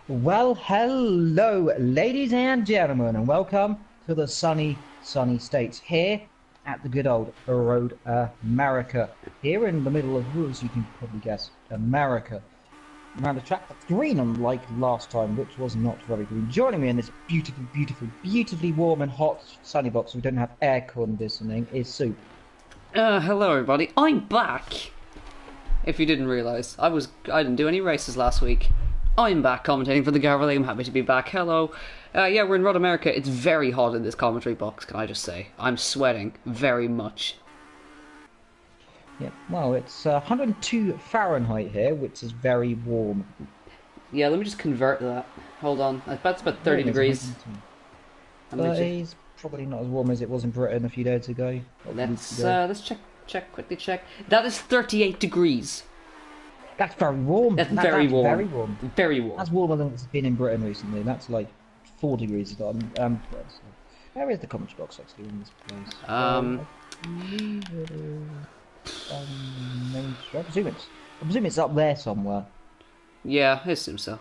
Well, hello, ladies and gentlemen, and welcome to the sunny states here at the good old Road America. Here in the middle of, as you can probably guess, America. Around a track that's green, unlike last time, which was not very green. Joining me in this beautifully warm and hot sunny box, we don't have air conditioning, is Soup. Hello everybody, I'm back! If you didn't realise, I didn't do any races last week. I'm back commentating for the GAVRA League. I'm happy to be back. Hello. Yeah, we're in Road America. It's very hot in this commentary box, can I just say. I'm sweating very much. Yeah, well, it's 102 Fahrenheit here, which is very warm. Yeah, let me just convert that. Hold on. That's about 30 degrees. 30 is probably not as warm as it was in Britain a few days ago. Let's quickly check. That is 38 degrees. That's very warm. That's very warm. Very warm. Very warm. That's warmer than it's been in Britain recently. That's like 4 degrees. Where is the comment box actually in this place? I presume it's up there somewhere. Yeah, I assume so.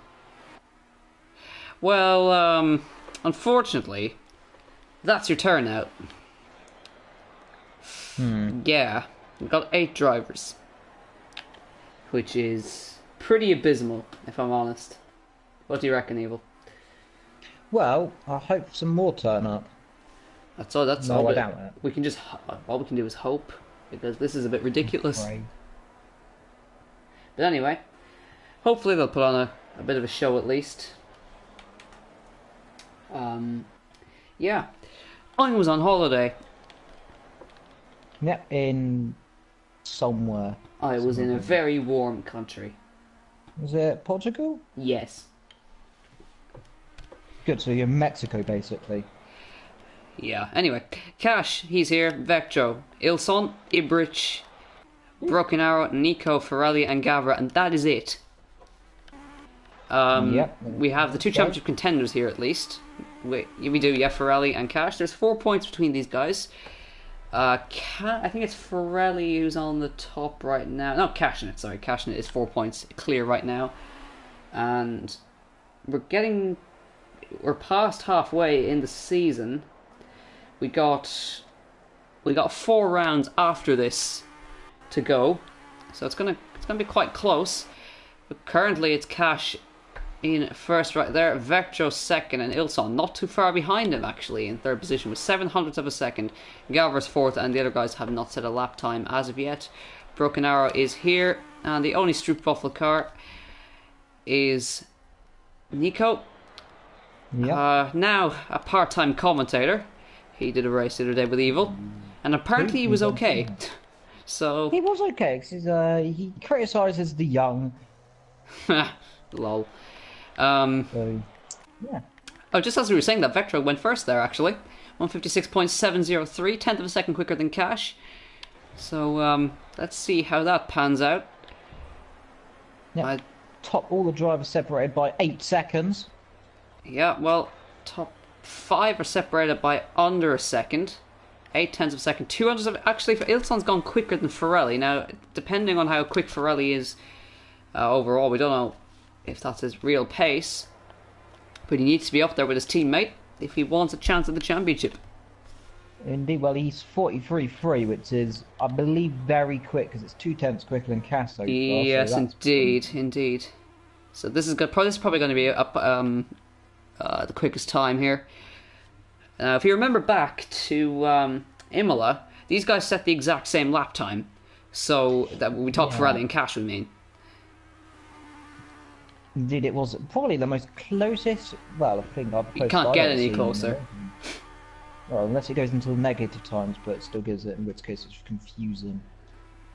Well, unfortunately, that's your turnout. Yeah, we've got 8 drivers. Which is pretty abysmal, if I'm honest. What do you reckon, Evil? Well, I hope some more turn up. That's all. That's no, all. I doubt it. We can just all we can do is hope, because this is a bit ridiculous. Right. But anyway, hopefully they'll put on a bit of a show at least. Yeah, I was on holiday. Yep, in somewhere. I was in a very warm country. Was it Portugal? Yes. Good, so you're in Mexico, basically. Yeah, anyway. Cash, he's here. Vectro, Ilson, Ibrich, Broken Arrow, Nico, Ferrari, and Gavra, and that is it. Yep. We have the 2 championship contenders here, at least. We do, yeah, Ferrari and Cash. There's 4 points between these guys. I think it's Ferrari who's on the top right now. No, Cashnet, sorry. Cashnet is 4 points clear right now. And we're past halfway in the season. We got 4 rounds after this to go. So it's gonna be quite close. But currently it's Cash in first right there, Vectro second, and Ilson not too far behind him actually in third position with 700ths of a second. Gavra's fourth, and the other guys have not set a lap time as of yet. Broken Arrow is here, and the only Stroopwafel car is Nico. Yep. Now a part-time commentator. He did a race the other day with Evil, and apparently he was okay. So he was okay because he criticises the young. Lol. So, yeah. Oh, just as we were saying that, Vectro went first there, actually. 156.703, 10th of a second quicker than Cash. So, let's see how that pans out. Yeah. All the drivers separated by 8 seconds. Yeah, well, top 5 are separated by under a second. 8/10 of a second. 200 of... Actually, Ilson's gone quicker than Ferrari. Now, depending on how quick Ferrari is overall, we don't know if that's his real pace, but he needs to be up there with his teammate if he wants a chance at the championship. Indeed, well, he's 43.3, which is, I believe, very quick because it's 2/10 quicker than Cass so far. Yes, so indeed. So this is probably going to be the quickest time here. If you remember back to Imola, these guys set the exact same lap time. So that we talk Ferrari and Cash, we mean. Indeed, it was probably the most closest. Well, I think you can't get any closer. Well, unless it goes into the negative times, but it still gives it, in which case it's confusing.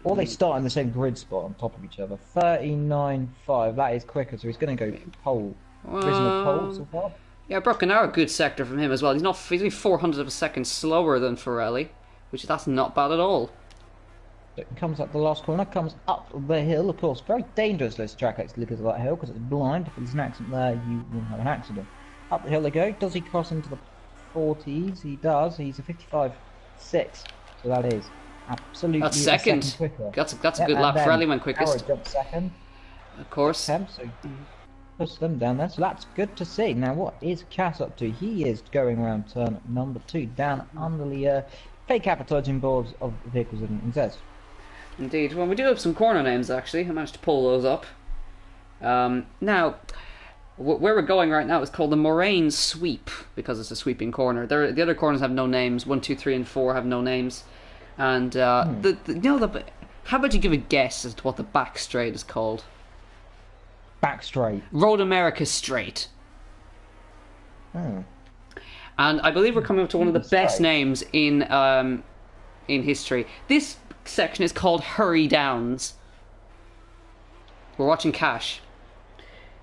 Or they start in the same grid spot on top of each other. 39.5. That is quicker, so he's going to go pole. Original pole so far. Yeah, Broken Arrow, good sector from him as well. He's only 400 of a second slower than Ferrari, that's not bad at all. It comes up the last corner, comes up the hill, of course. Very dangerous this track actually because of that hill, because it's blind. If there's an accident there, you will have an accident. Up the hill they go. Does he cross into the 40s? He does. He's a 55.6. So that is absolutely that's second. Quicker. That's a good lap. Ferrari went quickest. Arrow jumped second. Of course. So push them down there, so that's good to see. Now, what is Cass up to? He is going around turn number 2, down under the fake advertising boards of vehicles and exist. Indeed. Well, we do have some corner names, actually. I managed to pull those up. Now, where we're going right now is called the Moraine Sweep, because it's a sweeping corner. The other corners have no names. 1, 2, 3, and 4 have no names. And, how about you give a guess as to what the back straight is called? Back straight. Road America Straight. Oh. And I believe we're coming up to one of the best names in history. This section is called Hurry Downs. We're watching Cash.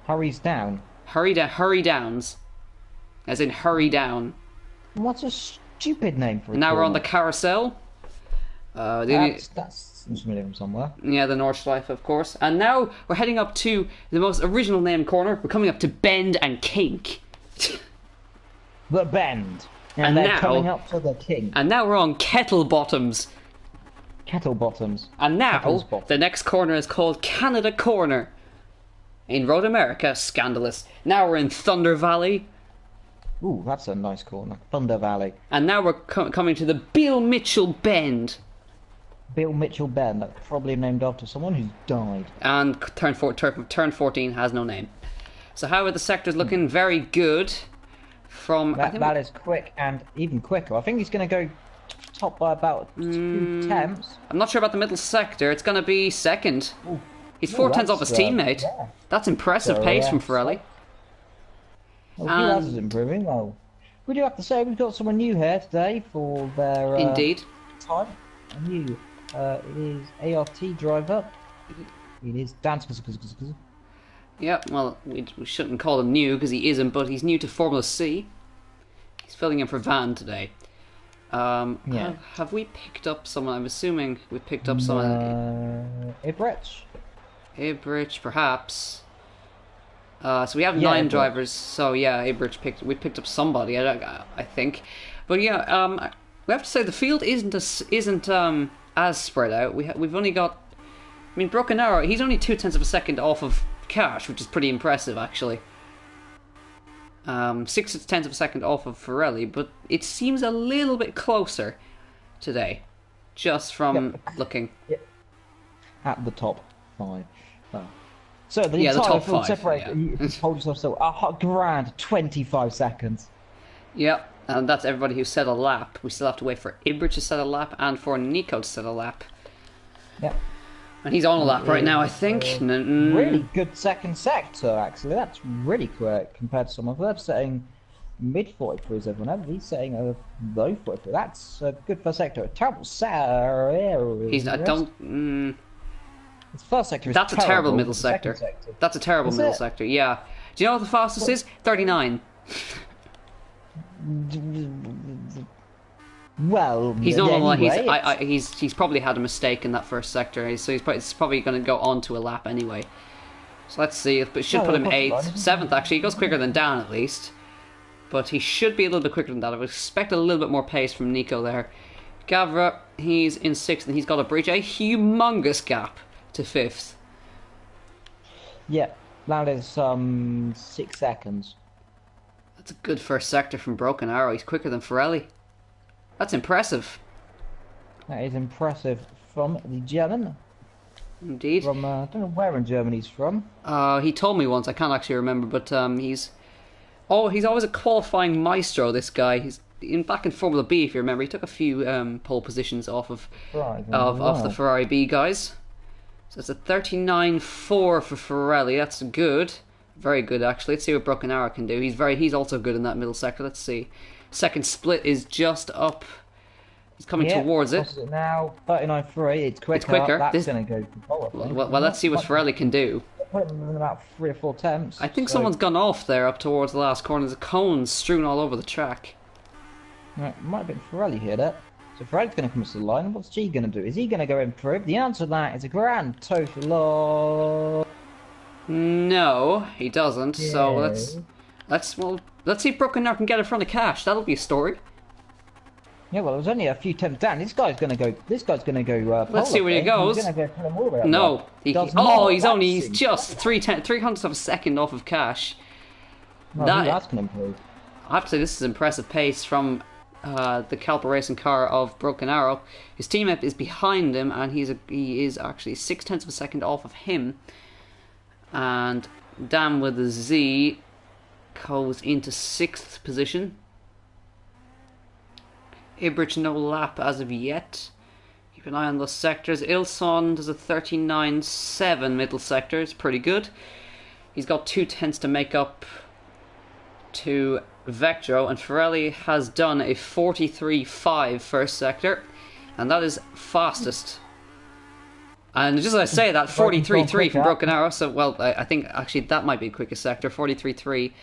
Hurries down. Hurry Downs. As in hurry down. What's a stupid name for it? Now we're on the carousel. That's familiar from somewhere. Yeah, the Nordschleife, of course. And now we're heading up to the most original named corner. We're coming up to Bend and Kink. The Bend. And they're coming up to the Kink. And now we're on Kettle Bottoms. Kettle Bottoms. And now the next corner is called Canada Corner. In Road America, scandalous. Now we're in Thunder Valley. Ooh, that's a nice corner. Thunder Valley. And now we're coming to the Bill Mitchell Bend. Bill Mitchell Bend, that's probably named after someone who's died. And turn 14 has no name. So how are the sectors looking? Very good. That is quick and even quicker. I think he's going to go top by about 2 tenths. I'm not sure about the middle sector. It's going to be second. Ooh. He's 4 tenths off his teammate. Yeah. That's impressive pace from Firelli. Well, he is improving. Well, we do have to say we've got someone new here today for their Indeed. time. A new, it is ART driver. It is Dan. Yeah, well, we shouldn't call him new because he isn't, but he's new to Formula C. He's filling in for Van today. Yeah. Have we picked up someone? I'm assuming we picked up someone. Ibrich, perhaps. So we have 9 drivers. So yeah, we picked up somebody. I think, but yeah, we have to say the field isn't as spread out. We've only got. I mean, Broken Arrow. He's only 2 tenths of a second off of Cash, which is pretty impressive actually. 6 tenths of a second off of Firelli, but it seems a little bit closer today, just from looking. Yep. At the top 5. Oh. So the the entire top field 5, separated. You told yourself so. A grand 25 seconds. Yep, and that's everybody who set a lap. We still have to wait for Ibrich to set a lap and for Nico to set a lap. Yep. And he's on a lap right now, I think. Really good second sector, actually. That's really quick compared to some of them setting mid 43s. Everyone else. He's setting a low 43. That's a good first sector. Terrible sector. He's. I don't. His first sector is That's a terrible middle sector. That's a terrible middle sector. Yeah. Do you know what the fastest is? 39. Well, he's not anyway, he's probably had a mistake in that first sector, so he's probably going to go on to a lap anyway. So let's see. It should put him 8th, 7th actually. He goes quicker than Dan at least, but he should be a little bit quicker than that. I would expect a little bit more pace from Nico there. Gavra, he's in 6th and he's got to breach a humongous gap to 5th. Yeah, that is 6 seconds. That's a good first sector from Broken Arrow. He's quicker than Firelli. That's impressive. That is impressive from the German. Indeed. From I don't know where in Germany he's from. He told me once. I can't actually remember, but he's always a qualifying maestro. This guy. He's back in Formula B, if you remember. He took a few pole positions off of the Ferrari B guys. So it's a 39.4 for Firelli. That's good. Very good, actually. Let's see what Broken Arrow can do. He's also good in that middle sector. Let's see. Second split is just up. He's coming towards it. It now 39.3. It's quicker. It's quicker. That's going to go for pole, I think. Well, let's see what Firelli can do. Put him in about 3 or 4 attempts. I think someone's gone off there up towards the last corner. There's cones strewn all over the track. Right, might have been Firelli here. So Firelli's going to come to the line. What's G going to do? Is he going to go improve? The answer to that is a grand total of... No, he doesn't. Yeah. So let's see if Broken Arrow can get in front of Cash. That'll be a story. Yeah, well, it was only a few tenths down. This guy's gonna go. This guy's gonna go. Let's see where he goes. He's gonna go pull him all the way up No, there. he's just 300ths of a second off of Cash. No, that's gonna improve. I have to say, this is impressive pace from the Calpa racing car of Broken Arrow. His teammate is behind him, and he is actually 0.6 of a second off of him. And Dan with a Z goes into 6th position. Ibrich no lap as of yet. Keep an eye on those sectors. Ilson does a 39.7 middle sector. It's pretty good. He's got 0.2 to make up to Vectro, and Ferrelli has done a 43.5 first sector, and that is fastest. And just as I say that, 43.3 from Broken Arrow. So, well, I think actually that might be the quickest sector. 43.3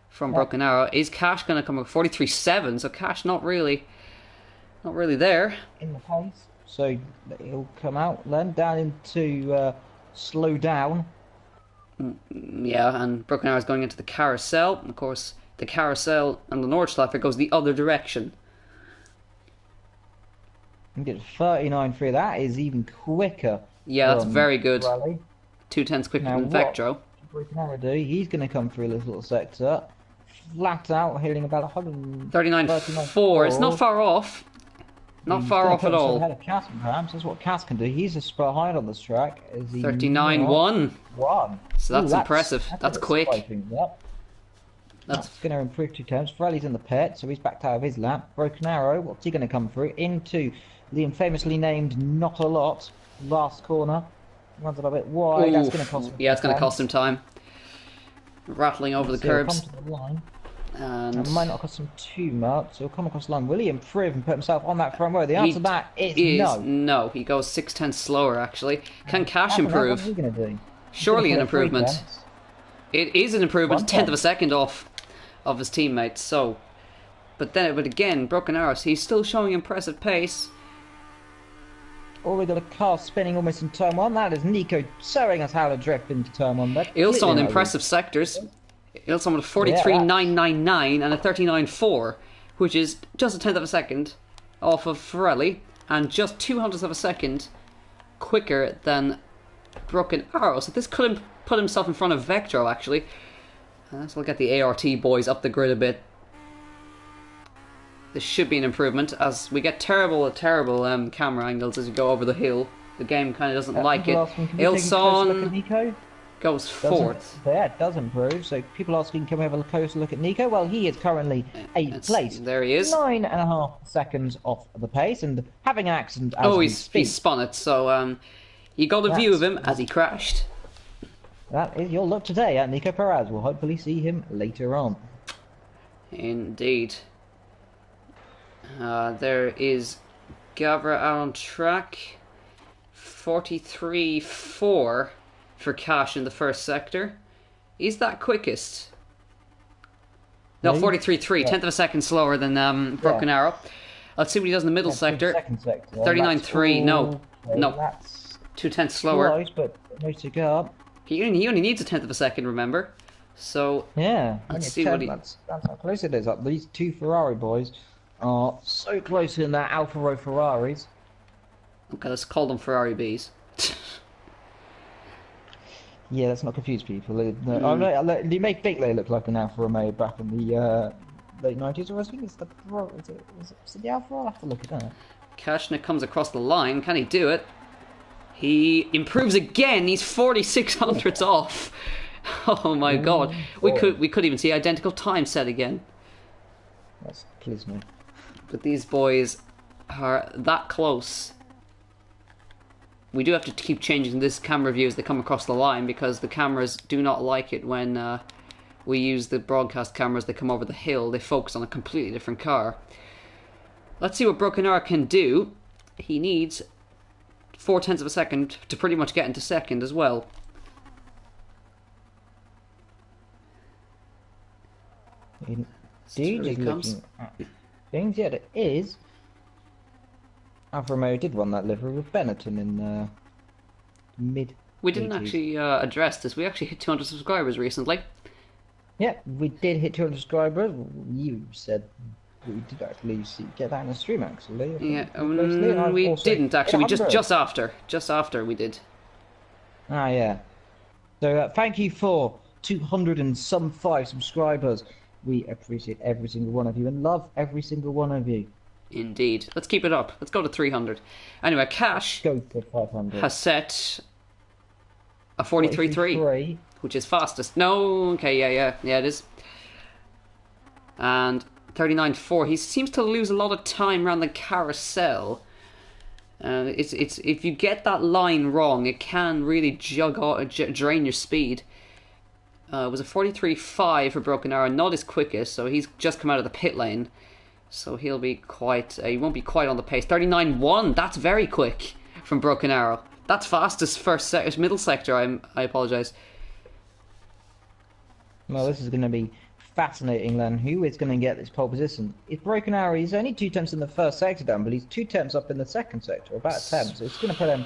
from Broken Arrow. Is Cash going to come up 43.7? So Cash not really there in the pace. So he'll come out then down into slow down. Yeah, and Broken Arrow is going into the carousel. And of course, the carousel and the Nordschleifer goes the other direction. You get 39.3. That is even quicker. Yeah, that's very good. 0.2 quicker than Vectro. Broken Arrow do? He's going to come through this little sector, flat out, hitting about 139.4. It's not far off. Not far off at all. Ahead of Cass, perhaps. That's what Cass can do. He's just behind on this track. 39.1. So that's impressive. That's quick. Yep. That's going to improve 2 times. Ferrelli's in the pit, so he's backed out of his lap. Broken Arrow, what's he going to come through? Into the infamously named Not A Lot. Last corner. Runs a little bit wide. That's going to cost him. Yeah, it's going to cost him time. Rattling over the curbs. Come to the line. And it might not cost him too much. He'll come across the line. Will he improve and put himself on that front row? The answer to that is no. No, he goes 0.6 slower, actually. Can Cash improve? What's he going to do? Surely an improvement. It is an improvement, 1/10 of a second off of his teammates. So, but again, Broken Arrows, he's still showing impressive pace. Oh, we've got a car spinning almost in turn 1. That is Nico showing us how to drift into turn 1. Also on impressive sectors. Ilson with a 43.999 and a 39.4, which is just 1/10 of a second off of Ferrelli, and just 0.02 of a second quicker than Broken Arrow. So this could put himself in front of Vectro, actually. Let's look at the ART boys up the grid a bit. This should be an improvement, as we get terrible camera angles as you go over the hill. The game kind of doesn't like it. Ilson goes 4th. Yeah, it does improve. So people asking, can we have a closer look at Nico? Well, he is currently 8th place. There he is. 9.5 seconds off the pace, and having an accident as he's spun it. So you got a view of him as he crashed. That is your look today at Nico Perez. We'll hopefully see him later on. Indeed. There is Gavra out on track. 43.4 for Cash in the first sector. Is that quickest? No, 43.3, 1/10 of a second slower than Broken Arrow. Let's see what he does in the middle sector. 39.3, no. That's 0.2 slower. Close, but no to go up. He only needs 1/10 of a second, remember? So yeah, let's see what he... That's how close it is. These 2 Ferrari boys are so close in their Alfa Romeo Ferraris. Okay, let's call them Ferrari Bs. Yeah, let's not confuse people. They make Bingley look like an Alfa Romeo back in the late 90s, or I think it's the is it the Alfa? I'll have to look it up. Kashnik comes across the line. Can he do it? He improves again. He's 4600ths off. Oh my god. We could even see identical time set again. That's please me. But these boys are that close. We do have to keep changing this camera view as they come across the line, because the cameras do not like it when we use the broadcast cameras. They come over the hill. They focus on a completely different car. Let's see what Broken Arrow can do. He needs 0.4 of a second to pretty much get into second as well. Indeed, he comes. Things, yet it is. Alfa Romeo did run that livery with Benetton in mid. We didn't actually address this. We actually hit 200 subscribers recently. Yeah, we did hit 200 subscribers. You said we did actually get that in the stream, actually. I think Yeah, closely, and I've we also didn't actually. We 100. just after we did. Ah, yeah. So thank you for 200 and some 5 subscribers. We appreciate every single one of you and love every single one of you. Indeed. Let's keep it up. Let's go to 300. Anyway, Cash Go for 500. has set a 43.3, which is fastest. No, okay, yeah, it is. And 39.4. He seems to lose a lot of time around the carousel. It's if you get that line wrong, it can really drain your speed. It was a 43.5 for Broken Arrow, not his quickest, so he's just come out of the pit lane. So he'll be quite, he won't be quite on the pace. 39.1, that's very quick from Broken Arrow. That's fastest middle sector, I apologise. Well, this is going to be fascinating then. Who is going to get this pole position? If Broken Arrow, he's only 2 tenths in the first sector down, but he's 2 tenths up in the second sector, about a tenth. So it's going to put him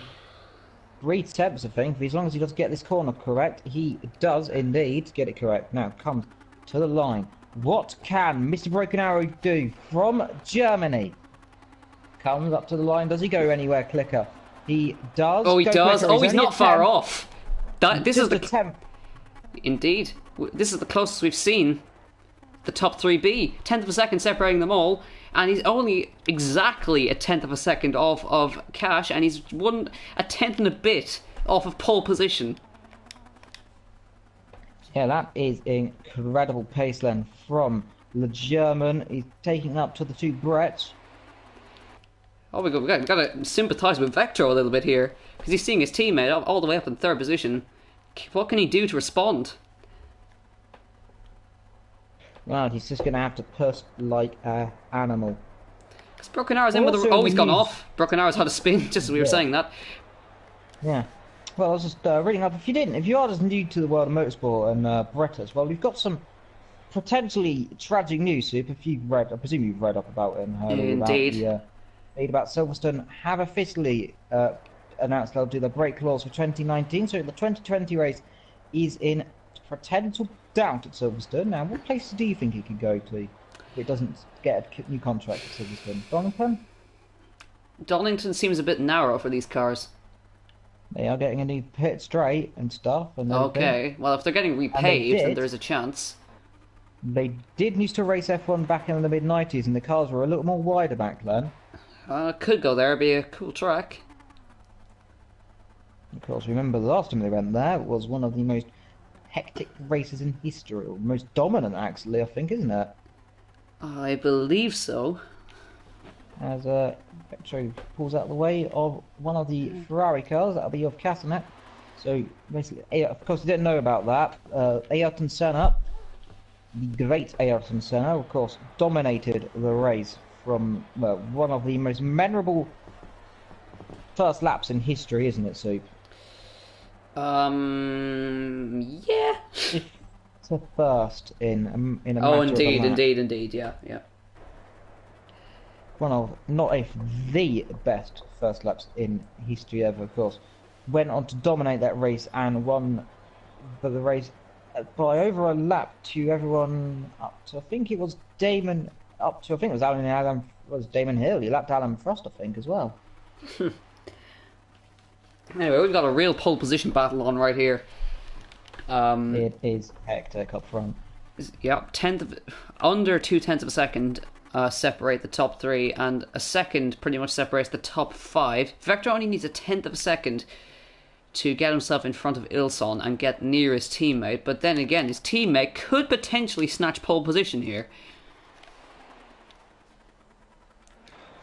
3 tenths, I think. But as long as he does get this corner correct, he does indeed get it correct. Now comes to the line. What can Mr. Broken Arrow do from Germany? Comes up to the line. Does he go anywhere, Clicker? He does. Oh, he does. Quicker. Oh, he's not far off. This is the tenth. Indeed. This is the closest we've seen the top 3B. 10th of a second separating them all. And he's only exactly a 10th of a second off of Cash. And he's a tenth and a bit off of pole position. Yeah, that is incredible pace then from the German. He's taking up to the 2 Bretts. Oh, we got to sympathise with Vector a little bit here. Because he's seeing his teammate all the way up in 3rd position. What can he do to respond? Well, he's just going to have to push like an animal. Because Broken Arrow's in with a... Oh, he's gone off. Broken Arrow's had a spin, just as we were saying that. Yeah. Well, I was just reading up. If you are just new to the world of motorsport and Brettas, well, we've got some potentially tragic news. Soup, if you've read, I presume you've read up about it and heard Indeed. About Silverstone have officially announced they'll do the brake clause for 2019. So the 2020 race is in potential doubt at Silverstone. Now, what places do you think he could go to if it doesn't get a new contract at Silverstone? Donington? Donington seems a bit narrow for these cars. They are getting a new pit straight and stuff. And okay, well, if they're getting repaved, then there's a chance. They did used to race F1 back in the mid-90s, and the cars were a little more wider back then. Could go there, be a cool track. Of course, remember the last time they went there was one of the most hectic races in history, or most dominant, actually, I think, isn't it? I believe so. As Petro pulls out the way of one of the Ferrari cars, that'll be of Castanet. So basically, of course, you didn't know about that. Ayrton Senna, the great Ayrton Senna, of course, dominated the race from one of the most memorable first laps in history, isn't it, Soup? Yeah. It's a first in a matter Oh, of a indeed, yeah. One of, not if the best first laps in history ever, of course. Went on to dominate that race and won the race by over a lap to everyone up to, I think it was Damon, up to, I think it was Damon Hill. He lapped Alan Frost, I think, as well. Anyway, we've got a real pole position battle on right here. It is hectic up front. Yeah, under 2 tenths of a second separate the top 3, and a second pretty much separates the top 5. Vector only needs a 10th of a second to get himself in front of Ilson and get near his teammate, but then again, his teammate could potentially snatch pole position here.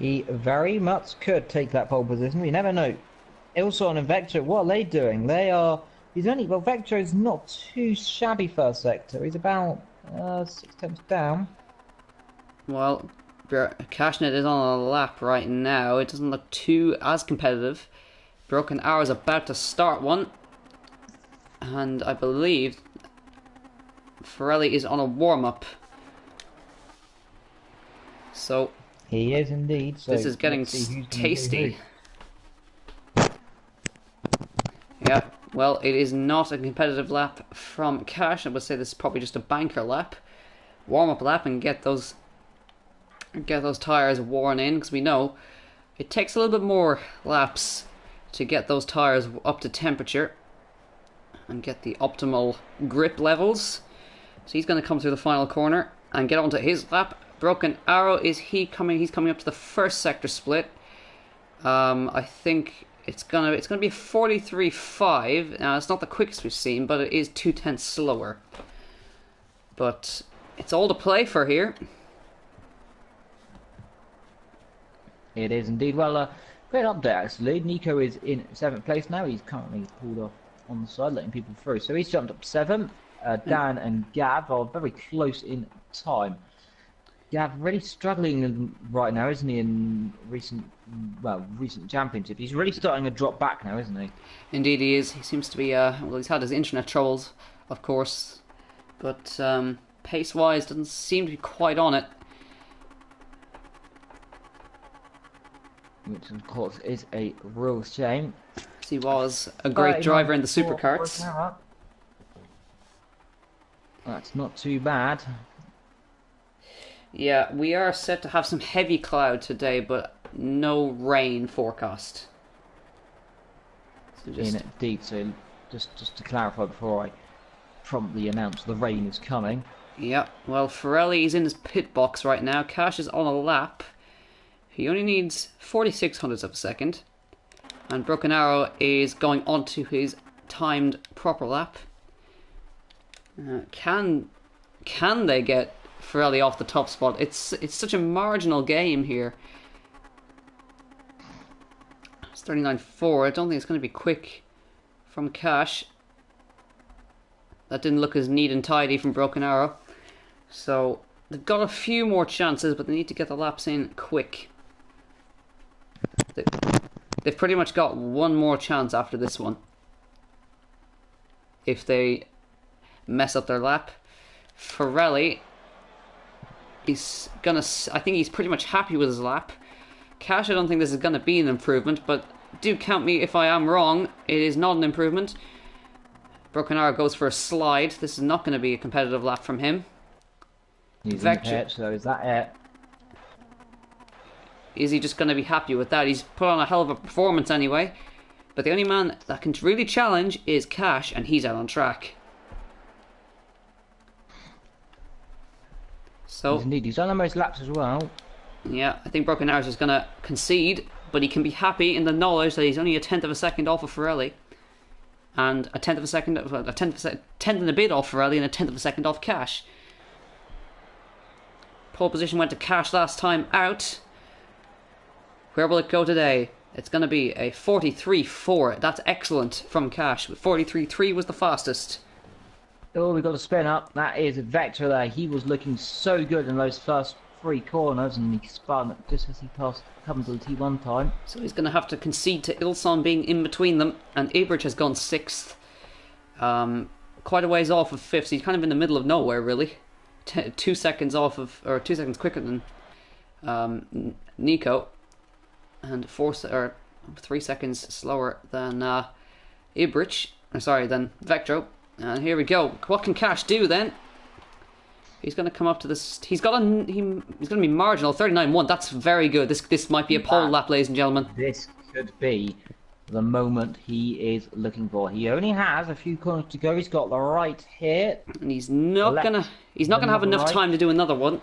He very much could take that pole position. We never know. Ilson and Vector, what are they doing? Vector is not too shabby first sector. He's about 6 tenths down. Well, Cashnet is on a lap right now. It doesn't look too as competitive. Broken Arrow is about to start one. And I believe Ferrelli is on a warm-up. So he is indeed. So this is getting tasty. Yeah, well, it is not a competitive lap from Cash. I would say this is probably just a banker lap. Warm-up lap and get those get those tyres worn in, because we know it takes a little bit more laps to get those tyres up to temperature and get the optimal grip levels. So he's going to come through the final corner and get onto his lap. Broken Arrow, is he coming? He's coming up to the first sector split. I think it's gonna be 43.5. Now it's not the quickest we've seen, but it is 0.2 slower. But it's all to play for here. It is indeed. Well, great update actually. Nico is in 7th place now. He's currently pulled off on the side, letting people through. So he's jumped up 7th. Dan and Gav are very close in time. Gav really struggling right now, isn't he? In recent championship, he's really starting to drop back now, isn't he? Indeed, he is. He seems to be. Well, he's had his internet troubles, of course, but pace-wise, doesn't seem to be quite on it. Which, of course, is a real shame. He was a great driver in the supercarts. That's not too bad. Yeah, we are set to have some heavy cloud today, but no rain forecast. So Indeed, so just to clarify before I promptly announce the rain is coming. Yeah, well, Ferrelli is in his pit box right now. Cash is on a lap. He only needs 46 hundredths of a second. And Broken Arrow is going on to his timed proper lap. Can they get Ferrelli off the top spot? It's such a marginal game here. It's 39.4. I don't think it's going to be quick from Cash. That didn't look as neat and tidy from Broken Arrow. So they've got a few more chances, but they need to get the laps in quick. They've pretty much got one more chance after this one. If they mess up their lap. Ferrelli is gonna... I think he's pretty much happy with his lap. Cash, I don't think this is gonna be an improvement, but do count me if I am wrong. It is not an improvement. Broken Arrow goes for a slide. This is not going to be a competitive lap from him. He's in the pit, so is that it? Is he just going to be happy with that? He's put on a hell of a performance anyway. But the only man that can really challenge is Cash, and he's out on track. So indeed, he's done the most laps as well. Yeah, I think Broken Arrow is going to concede, but he can be happy in the knowledge that he's only a tenth of a second off of Ferrelli. And a tenth and a bit off Ferrelli, and a tenth of a second off Cash. Pole position went to Cash last time out. Where will it go today? It's going to be a 43.4. That's excellent from Cash. 43.3 was the fastest. Oh, we got a spin up. That is Vector there. He was looking so good in those first 3 corners, and he spun just as he comes to the T1 time. So he's going to have to concede to Ilson being in between them, and Ibrich has gone 6th. Quite a ways off of 5th, so he's kind of in the middle of nowhere, really. 2 seconds off of, or 2 seconds quicker than Nico, and 3 seconds slower than Ibrich. Than Vectro. And here we go. What can Cash do then? He's going to come up to this. He's going to be marginal. 39.1. That's very good. This might be a pole lap, ladies and gentlemen. This could be the moment he is looking for. He only has a few corners to go. He's got the right here, and he's not gonna have enough time to do another one,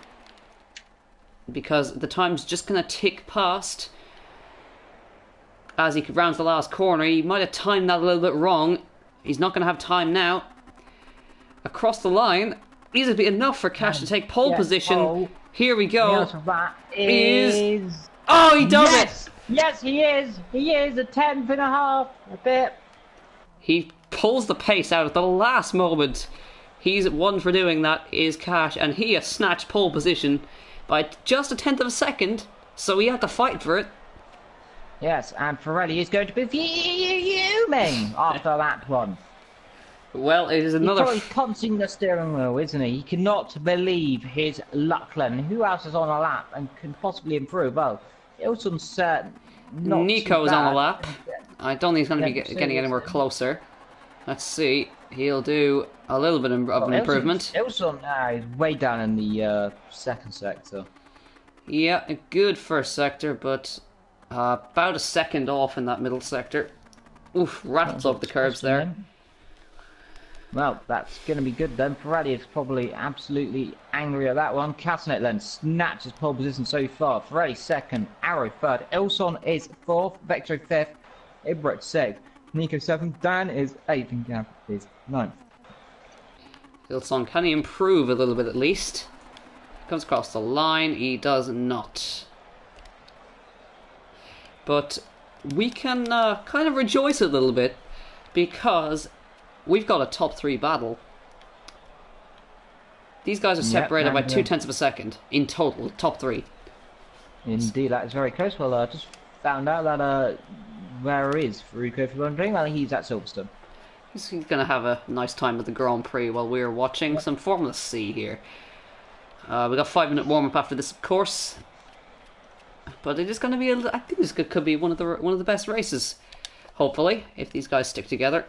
because the time's just gonna tick past as he rounds the last corner. He might have timed that a little bit wrong. He's not gonna have time now. Across the line. Easily enough for Cash to take pole position. Oh, here we go. Is... Oh, he does it! Yes, he is. He is a 10th and a half. A bit. He pulls the pace out at the last moment. He's one for doing that, is Cash, and he has snatched pole position by just a tenth of a second, so he had to fight for it. Yes, and Ferrelli is going to be fuming after that one. Well, it is another... He's probably punching the steering wheel, isn't he? He cannot believe his luck, Len. Who else is on a lap and can possibly improve? Well, Ilson's not Nico's on a lap. I don't think he's going to be getting anywhere closer. Let's see. He'll do a little bit of an improvement. Ilson is way down in the second sector. Yeah, a good first sector, but about a second off in that middle sector. Oof, rattles up the curbs there. Well, that's going to be good then. Ferrari is probably absolutely angry at that one. Castanet then snatches pole position so far. Ferrari second, Arrow third, Elson is fourth, Vectro fifth, Ibret sixth, Nico seventh, Dan is eighth, and Gav is ninth. Ilson, can he improve a little bit at least? Comes across the line, he does not. But we can kind of rejoice a little bit because we've got a top 3 battle. These guys are separated by 0.2 of a second in total, top 3. Indeed, that is very close. Well, I just found out that where is Faruko, if you're wondering? Well, he's at Silverstone. He's going to have a nice time at the Grand Prix while we're watching some Formula C here. We got a 5-minute warm-up after this, of course. But it is going to be, I think this could be one of the best races, hopefully, if these guys stick together.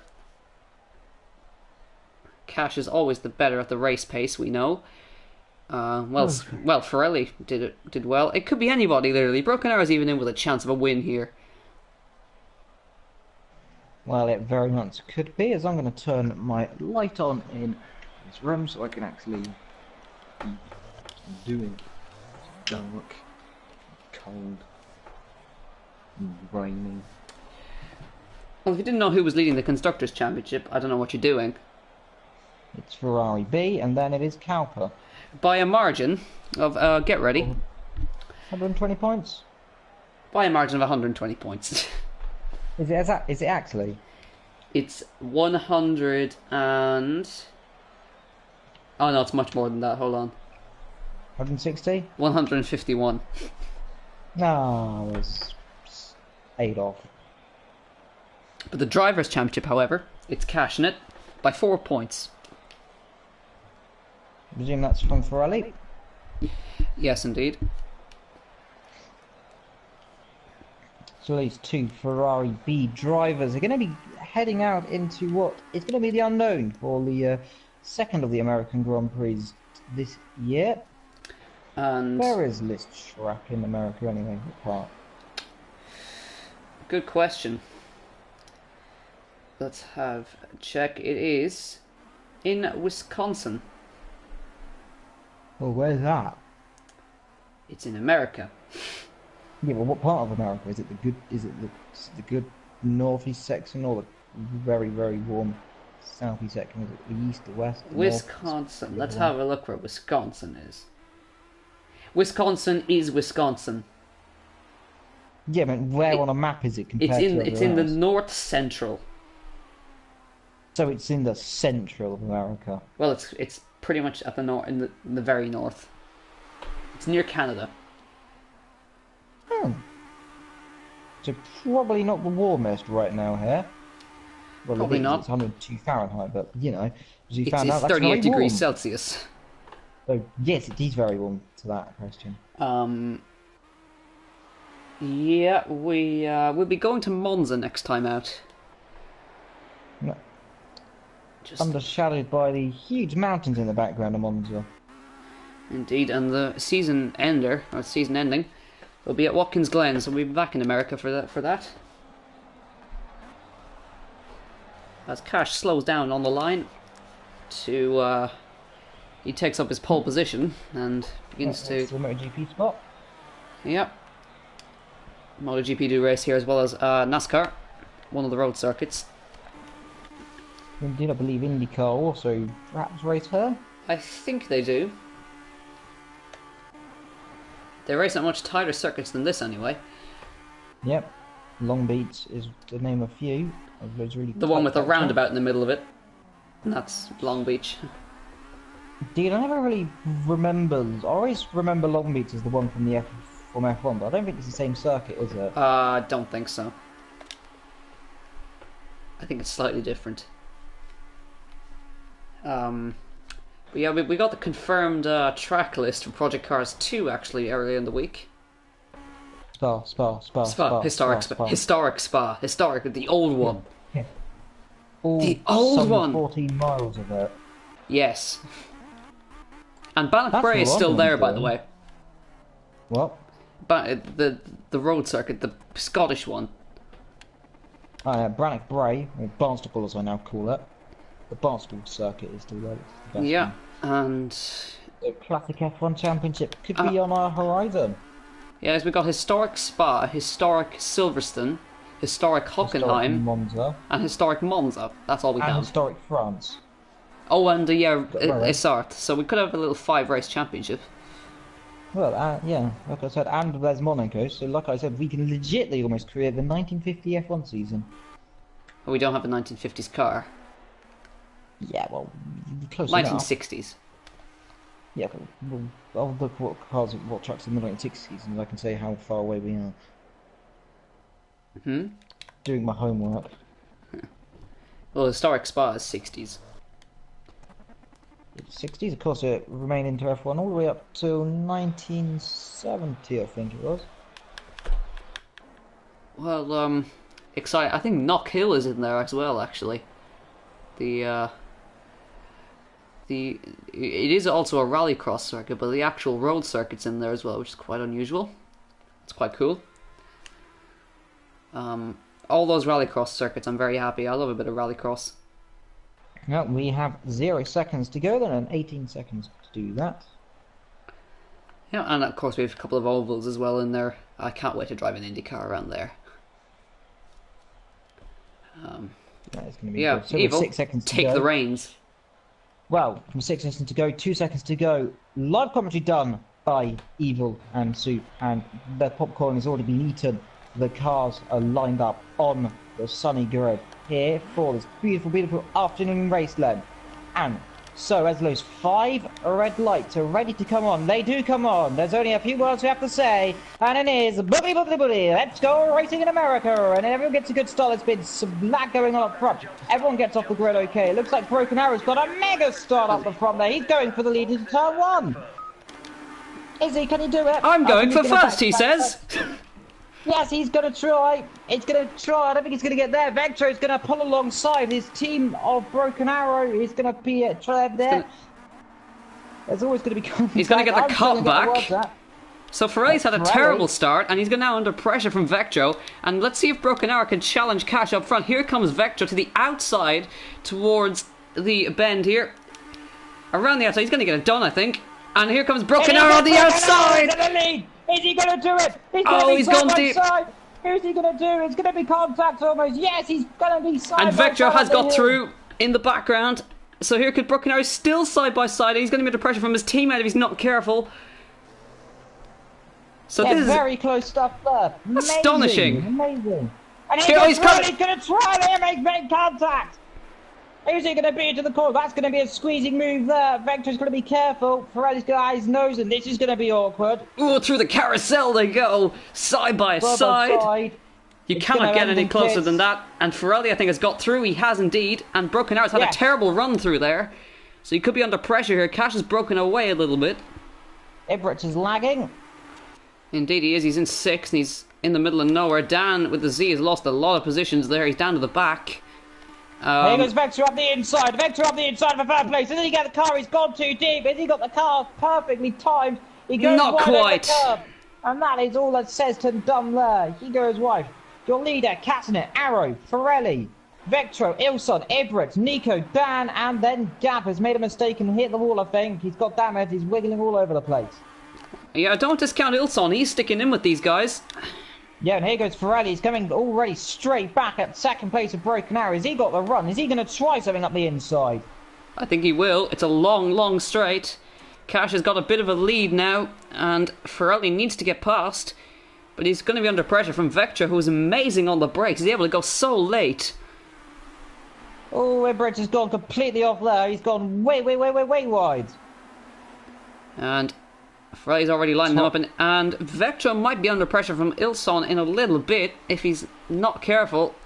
Cash is always the better at the race pace, we know. Well, Ferrari did well. It could be anybody, literally. Broken Arrow's even in with a chance of a win here. Well, it very much could be, as I'm going to turn my light on in this room so I can actually be doing dark, cold, and raining. Well, if you didn't know who was leading the Constructors' Championship, I don't know what you're doing. It's Ferrari B, and then it is Cowper. By a margin of, get ready. 120 points? By a margin of 120 points. Is it actually? It's 100 and... Oh no, it's much more than that, hold on. 160? 151. No, I was 8 off. But the Drivers' Championship, however, it's cashing it by 4 points. I presume that's from Ferrari? Yes, indeed. So these 2 Ferrari B drivers are going to be heading out into what is going to be the unknown for the second of the American Grand Prix this year. And where is List Track in America anyway? What part? Good question. Let's have a check. It is in Wisconsin. Well, where's that? It's in America. Yeah, well, what part of America? Is it the good? Is it the good northeast section or the very very warm southeast section? Is it the east, the west? The Wisconsin. North? Let's have a look where Wisconsin is. Wisconsin is Wisconsin. Yeah, but where on a map is it compared to it's in the north central. So it's in the central of America. Well, it's pretty much at the north, in the very north. It's near Canada. Oh. So probably not the warmest right now here. Well, Probably not. It's 102 Fahrenheit, but you know, as you It's found out, that's 38 very degrees warm. Celsius. So yes, it is very warm to that question. Yeah, we'll be going to Monza next time out. No. Just Undershadowed by the huge mountains in the background of Monza. indeed, and the season ender or season ending will be at Watkins Glen, so we'll be back in America for that. As Cash slows down on the line to he takes up his pole position and begins to... It's the MotoGP spot. Yep. MotoGP do race here as well as NASCAR, one of the road circuits. Indeed, I believe IndyCar also perhaps race her. I think they do. They race at much tighter circuits than this anyway. Yep. Long Beach is the name of few. Of those really The one with the roundabout in the middle of it. And that's Long Beach. Indeed, I never really remember. I always remember Long Beach as the one from the F1, but I don't think it's the same circuit, is it? I don't think so. I think it's slightly different. But yeah, we got the confirmed track list for Project Cars 2 actually earlier in the week. Spa. Historic Spa, the old one. Yeah. All The old some one. 14 miles of it. Yes. And Bannock That's Bray is what still I'm there, by doing. the way. What? But the road circuit, the Scottish one. Brannock Bray, or Barnstaple as I now call it. The Barnstaple circuit is the best Yeah, one. and The classic F1 championship could be on our horizon. yes, we got historic Spa, historic Silverstone, historic Hockenheim, Historic Monza. and historic Monza. That's all we And have. historic France. Oh, and yeah, Well, Isart. So we could have a little 5-race championship. Well, yeah, like I said, and there's Monaco, so like I said, we can legitimately almost create the 1950 F1 season. But we don't have a 1950s car. Yeah, well, close enough. 1960s. Yeah, well, I'll look what trucks in the 1960s, and I can say how far away we are. Hmm? Doing my homework. Well, historic Spa is 60s. 60s, of course, it remained into F1 all the way up to 1970, I think it was. Well, exciting. I think Knock Hill is in there as well, actually. It is also a rallycross circuit, but the actual road circuit's in there as well, which is quite unusual. It's quite cool. All those rallycross circuits, I'm very happy. I love a bit of rallycross. Now we have 0 seconds to go then, and 18 seconds to do that. Yeah, and of course we have a couple of ovals as well in there. I can't wait to drive an IndyCar around there. That is going to be Yeah, good. So with Evil, 6 seconds to take go. the reins. Well, from 6 seconds to go, 2 seconds to go. Live commentary done by Evil and Soup, and the popcorn has already been eaten. The cars are lined up on the sunny grid here for this beautiful, beautiful afternoon race lane. And so, as those 5 red lights are ready to come on, they do come on. There's only a few words we have to say, and it is boogity, boogity, boogity. Let's go racing in America. And everyone gets a good start. There's been some lag going on up front. Everyone gets off the grid okay. It looks like Broken Arrow's got a mega start up the front there. He's going for the lead into turn 1. Is he? Can he do it? I'm going for first, he says. Yes, he's going to try. It's going to try. I don't think he's going to get there. Vector is going to pull alongside his team of Broken Arrow. He's going to be at Trev there. There's always going to be contact. He's going to get the cut back. So Ferrari's had a terrible start, and he's now under pressure from Vectro. And let's see if Broken Arrow can challenge Cash up front. Here comes Vectro to the outside, towards the bend here. Around the outside, he's going to get it done, I think. And here comes Broken Arrow on the outside! Is he going to do it? He's gone deep. Who's he going to do? It's going to be contact almost. Yes, he's going to be side. And Vectro has got through in the background. So here could Broken Arrow still side by side. He's going to be under pressure from his teammate if he's not careful. So this is very close stuff there. Astonishing. Amazing. And he's going to try to make contact. Who's he going to be into the corner? That's going to be a squeezing move there. Vector's going to be careful. Ferrari's going to have his nose, and this is going to be awkward. Ooh, through the carousel they go. Side by side. You cannot get any closer than that. And Ferrari, I think, has got through. He has indeed. And Broken Arrow's had a terrible run through there. So he could be under pressure here. Cash has broken away a little bit. Ibridge is lagging. Indeed he is. He's in 6th, and he's in the middle of nowhere. Dan with the Z has lost a lot of positions there. He's down to the back. Here goes Vector up the inside. Vector up the inside for third place. Doesn't he get the car? He's gone too deep. Has he got the car perfectly timed? He goes not wide quite. Over the curb. And that is all that says to done there. He goes wide. Your leader, Castanet, Arrow, Ferrelli, Vectro, Ilson, Ibridge, Nico, Dan, and then Gav has made a mistake and hit the wall, I think. He's got damage. He's wiggling all over the place. Yeah, don't discount Ilson. He's sticking in with these guys. Yeah, and here goes Ferrari. He's coming already straight back at second place of Broken Arrow. Has he got the run? Is he going to try something up the inside? I think he will. It's a long, long straight. Cash has got a bit of a lead now, and Ferrari needs to get past. But he's going to be under pressure from Vector, who's amazing on the brakes. He's able to go so late. Oh, Ibridge has gone completely off there. He's gone way wide. And Ferrari's already lining them up, and Vector might be under pressure from Ilson in a little bit if he's not careful.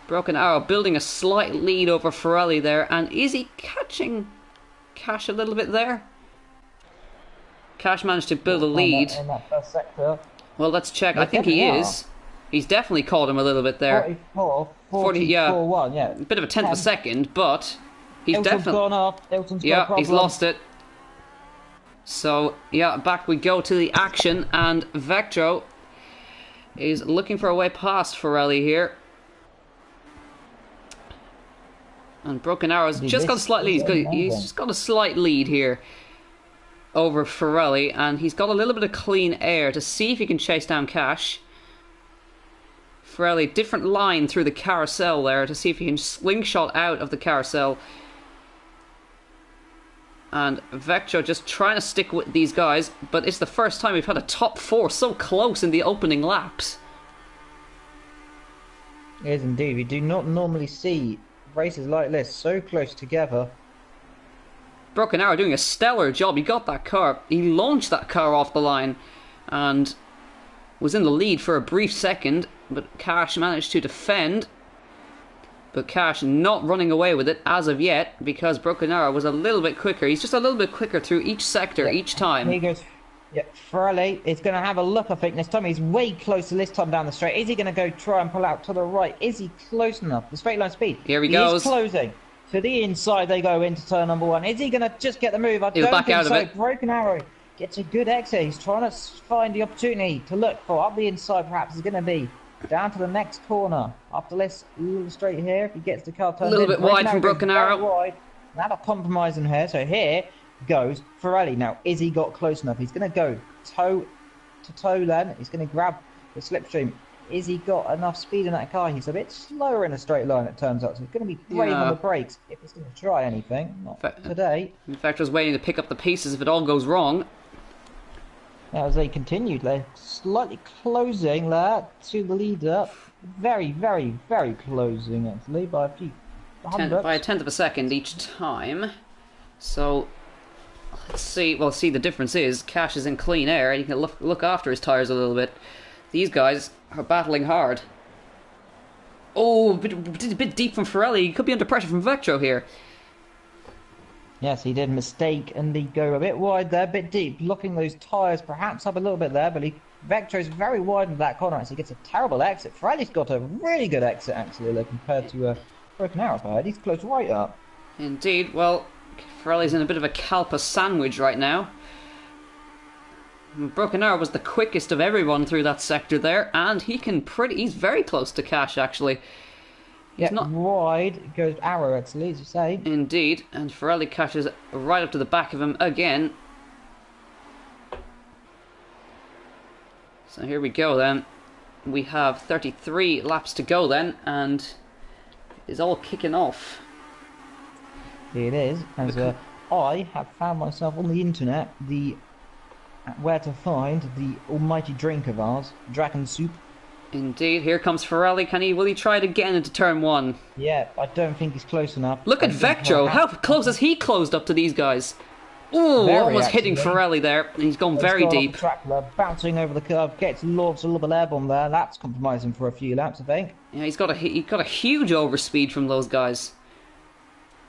Broken Arrow building a slight lead over Ferrari there, and is he catching Cash a little bit there? Cash managed to build a lead. In that first sector. Well, let's check. I think he is. He's definitely caught him a little bit there. 40, yeah. 1, yeah. A bit of a tenth of a second, but he's Ilton's definitely gone off. Ilton's got a problem. he's lost it. So, yeah, back we go to the action, and Vectro is looking for a way past Ferrelli here. And Broken Arrow's just got a slight lead. He's just got a slight lead here over Ferrelli, and he's got a little bit of clean air to see if he can chase down Cash. Ferrelli, different line through the carousel there to see if he can slingshot out of the carousel. And Vectro just trying to stick with these guys, but it's the first time we've had a top 4 so close in the opening laps. It is indeed. We do not normally see races like this so close together. Broken Arrow doing a stellar job. He got that car. He launched that car off the line and was in the lead for a brief second, but Cash managed to defend. But Cash not running away with it as of yet because Broken Arrow was a little bit quicker. He's just a little bit quicker through each sector each time. Here goes. Yeah, Ferrelli is going to have a look, I think, this time. He's way closer this time down the straight. Is he going to go try and pull out to the right? Is he close enough? The straight line speed. Here he goes. He's closing. To the inside they go into turn number 1. Is he going to just get the move? I He'll don't back think out so. of it. Broken Arrow gets a good exit. He's trying to find the opportunity to look for. Up the inside perhaps is going to be down to the next corner. After this, a little straight here. If he gets the car turned a little bit wide from Broken Arrow. Wide. Now a compromise in here. So here goes Ferrelli. Now, is he got close enough? He's going to go toe to toe then. He's going to grab the slipstream. Is he got enough speed in that car? He's a bit slower in a straight line, it turns out. So he's going to be brave on the brakes if he's going to try anything. Not today. In fact, I was waiting to pick up the pieces if it all goes wrong. Now, as they continued, they're slightly closing there to the leader. Very, very, very closing, actually, by a few hundredths. By a tenth of a second each time. So, let's see. Well, see, the difference is Cash is in clean air and he can look after his tyres a little bit. These guys are battling hard. Oh, a bit deep from Ferrelli. He could be under pressure from Vectro here. Yes, he did mistake and he go a bit wide there, a bit deep, locking those tyres perhaps up a little bit there, but Vectro's very wide in that corner, so he gets a terrible exit. Ferrelli's got a really good exit, actually, though, compared to Broken Arrow ahead. He's close right up. Indeed. Well, Ferrelli's in a bit of a Kalpa sandwich right now. Broken Arrow was the quickest of everyone through that sector there, and he's very close to Cash, actually. Yeah, not wide goes Arrow, actually, as you say. Indeed, and Ferrelli catches right up to the back of him again. So here we go then. We have 33 laps to go then, and it's all kicking off. It is, as I have found myself on the internet, where to find the almighty drink of ours, Dragon Soup. Indeed, here comes Ferrelli. Will he try it again into turn 1? Yeah, I don't think he's close enough. Look at Vectro. How close has he closed up to these guys? Ooh, almost hitting Ferrelli there. He's gone very deep. Bouncing over the curve, gets launched a little bit airborne there. That's compromising for a few laps, I think. Yeah, he got a huge overspeed from those guys.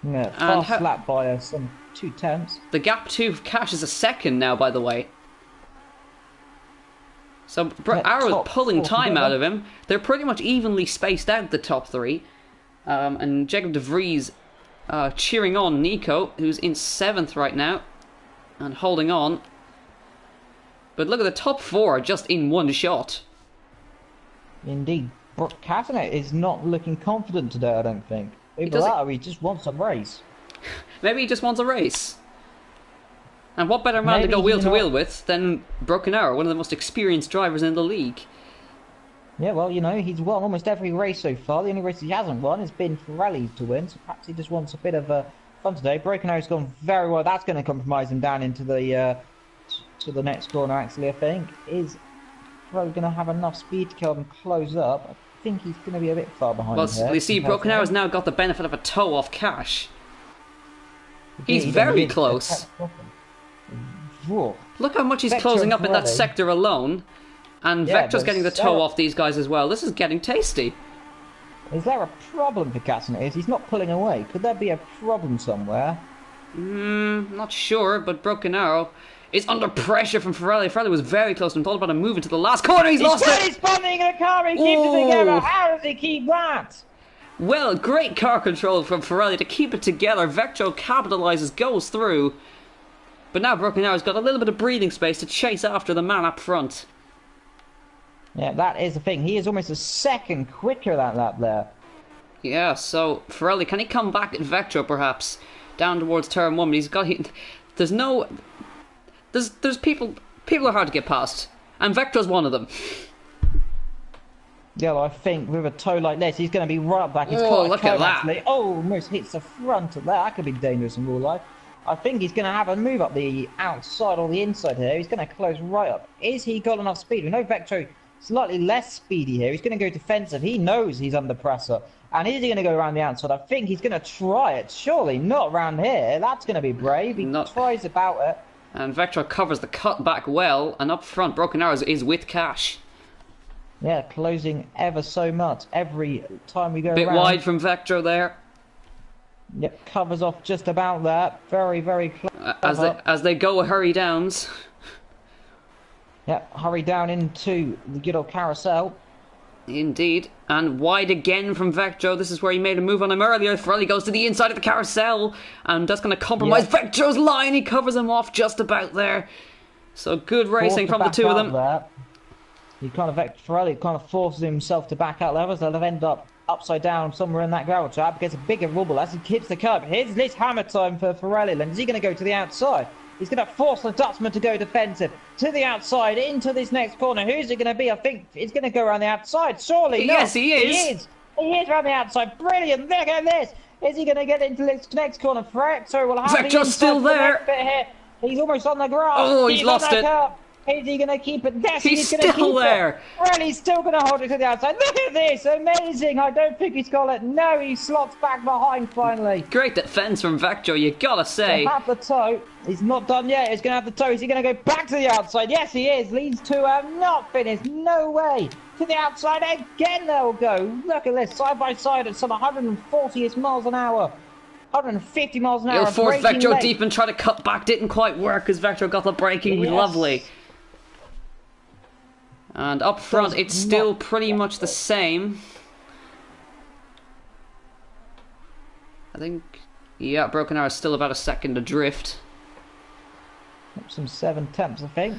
Yeah, fast lap by some 2 tenths. The gap to Cash is a second now, by the way. So Arrow is pulling time out of him. They're pretty much evenly spaced out, the top 3. And Jacob de Vries cheering on Nico, who's in 7th right now. And holding on. But look at the top 4 just in one shot. Indeed. Brock Castanet is not looking confident today, I don't think. He just wants a race. Maybe he just wants a race. And what better man to go wheel to wheel with than Broken Arrow, one of the most experienced drivers in the league? Yeah, well, he's won almost every race so far. The only race he hasn't won has been Ferrelli to win, so perhaps he just wants a bit of fun today. Broken Arrow's gone very well. That's going to compromise him down into the to the next corner, actually, I think. Is Ferrelli going to have enough speed to kill him and close up? I think he's going to be a bit far behind. Well, you see, Broken Arrow's now got the benefit of a toe off Cash. He's very close. Look how much he's closing up in that sector alone. And Vector's getting the toe off these guys as well. This is getting tasty. Is there a problem for Castanet? He's not pulling away. Could there be a problem somewhere? Not sure, but Broken Arrow is under pressure from Ferrelli. Ferrelli was very close to him. Thought about him moving to the last corner. He's lost it. He's spinning in a car. He keeps it together. How does he keep that? Well, great car control from Ferrelli to keep it together. Vectro capitalizes, goes through. But now Broken Arrow's got a little bit of breathing space to chase after the man up front. Yeah, that is the thing. He is almost a second quicker that lap there. Yeah, so Ferrelli, can he come back at Vectro perhaps? Down towards turn 1, but he's got... There's no... There's people are hard to get past. And Vectro's one of them. Yeah, well, I think with a toe like this, he's going to be right up back. He's Oh, look at that. Actually. Oh, almost hits the front of that. That could be dangerous in real life. I think he's going to have a move up the outside or the inside here. He's going to close right up. Is he got enough speed? We know Vectro slightly less speedy here. He's going to go defensive. He knows he's under pressure. And is he going to go around the outside? I think he's going to try it. Surely not around here. That's going to be brave. He tries about it. And Vectro covers the cut back well. And up front, Broken Arrows is with Cash. Yeah, closing ever so much every time we go around. Bit wide from Vectro there. Yep, covers off just about that. Very, very close. As they go hurry downs. Yep, hurry down into the good old carousel. Indeed. And wide again from Vectro. This is where he made a move on him earlier. Ferrelli goes to the inside of the carousel. And that's going to compromise Vectro's line. He covers him off just about there. So good racing from the two of them. There. He kind of, Ferrelli kind of forces himself to back out levels. They'll end up upside down somewhere in that gravel trap. Gets a bigger wobble as he hits the curb. Here's this hammer time for Ferrelli. And is he going to go to the outside? He's going to force the Dutchman to go defensive. To the outside, into this next corner. Who's it going to be? I think it's going to go around the outside. Surely not. Yes, he is. He is around the outside. Brilliant. Look at this. Is he going to get into this next corner? Vectro will have Vectro's still there. Here. He's almost on the grass. Oh, he's lost it. Is he going to keep it? Yes, he's going to keep still there. Well, he's still going to hold it to the outside. Look at this. Amazing. I don't think he's got it. No, he slots back behind finally. Great defense from Vectro, you gotta say. He'll have the toe. He's not done yet. He's going to have the toe. Is he going to go back to the outside? Yes, he is. Leads to not finished. No way. To the outside again they'll go. Look at this. Side by side at some 140 miles an hour. 150 miles an hour. He'll force Vectro deep and try to cut back. Didn't quite work as Vectro got the braking. Yes. Lovely. And up front, it's still pretty much the same. I think, yeah, Broken Arrow is still about a second adrift. Some 7/10, I think.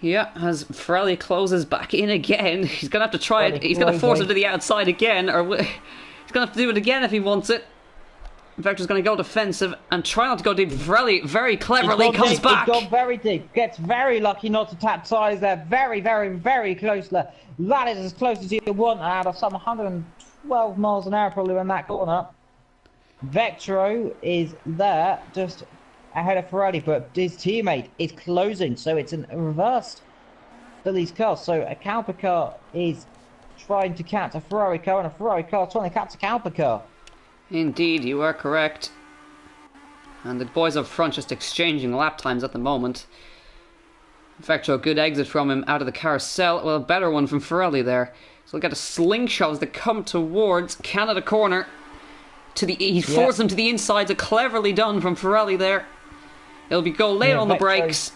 Yeah, as Ferrelli closes back in again, he's going to have to try it. He's going to force him to the outside again, or he's going to have to do it again if he wants it. Vector's going to go defensive and try not to go deep. Ferrelli very cleverly comes back. He's gone very deep. Gets very lucky not to tap ties there. Very, very, very close there. That is as close as you want out of some 112 miles an hour probably in that corner. Vectro is there just ahead of Ferrari, but his teammate is closing, so it's a reversed Billy's car. So a Cowper car is trying to catch a Ferrari car, and a Ferrari car trying to catch a Cowper car. Indeed, you are correct. And the boys up front just exchanging lap times at the moment. Vectro, good exit from him out of the carousel. Well, a better one from Ferrelli there. So we'll get a slingshot as they come towards Canada corner. He forced them to the inside. So cleverly done from Ferrelli there. It'll be go late on the brakes.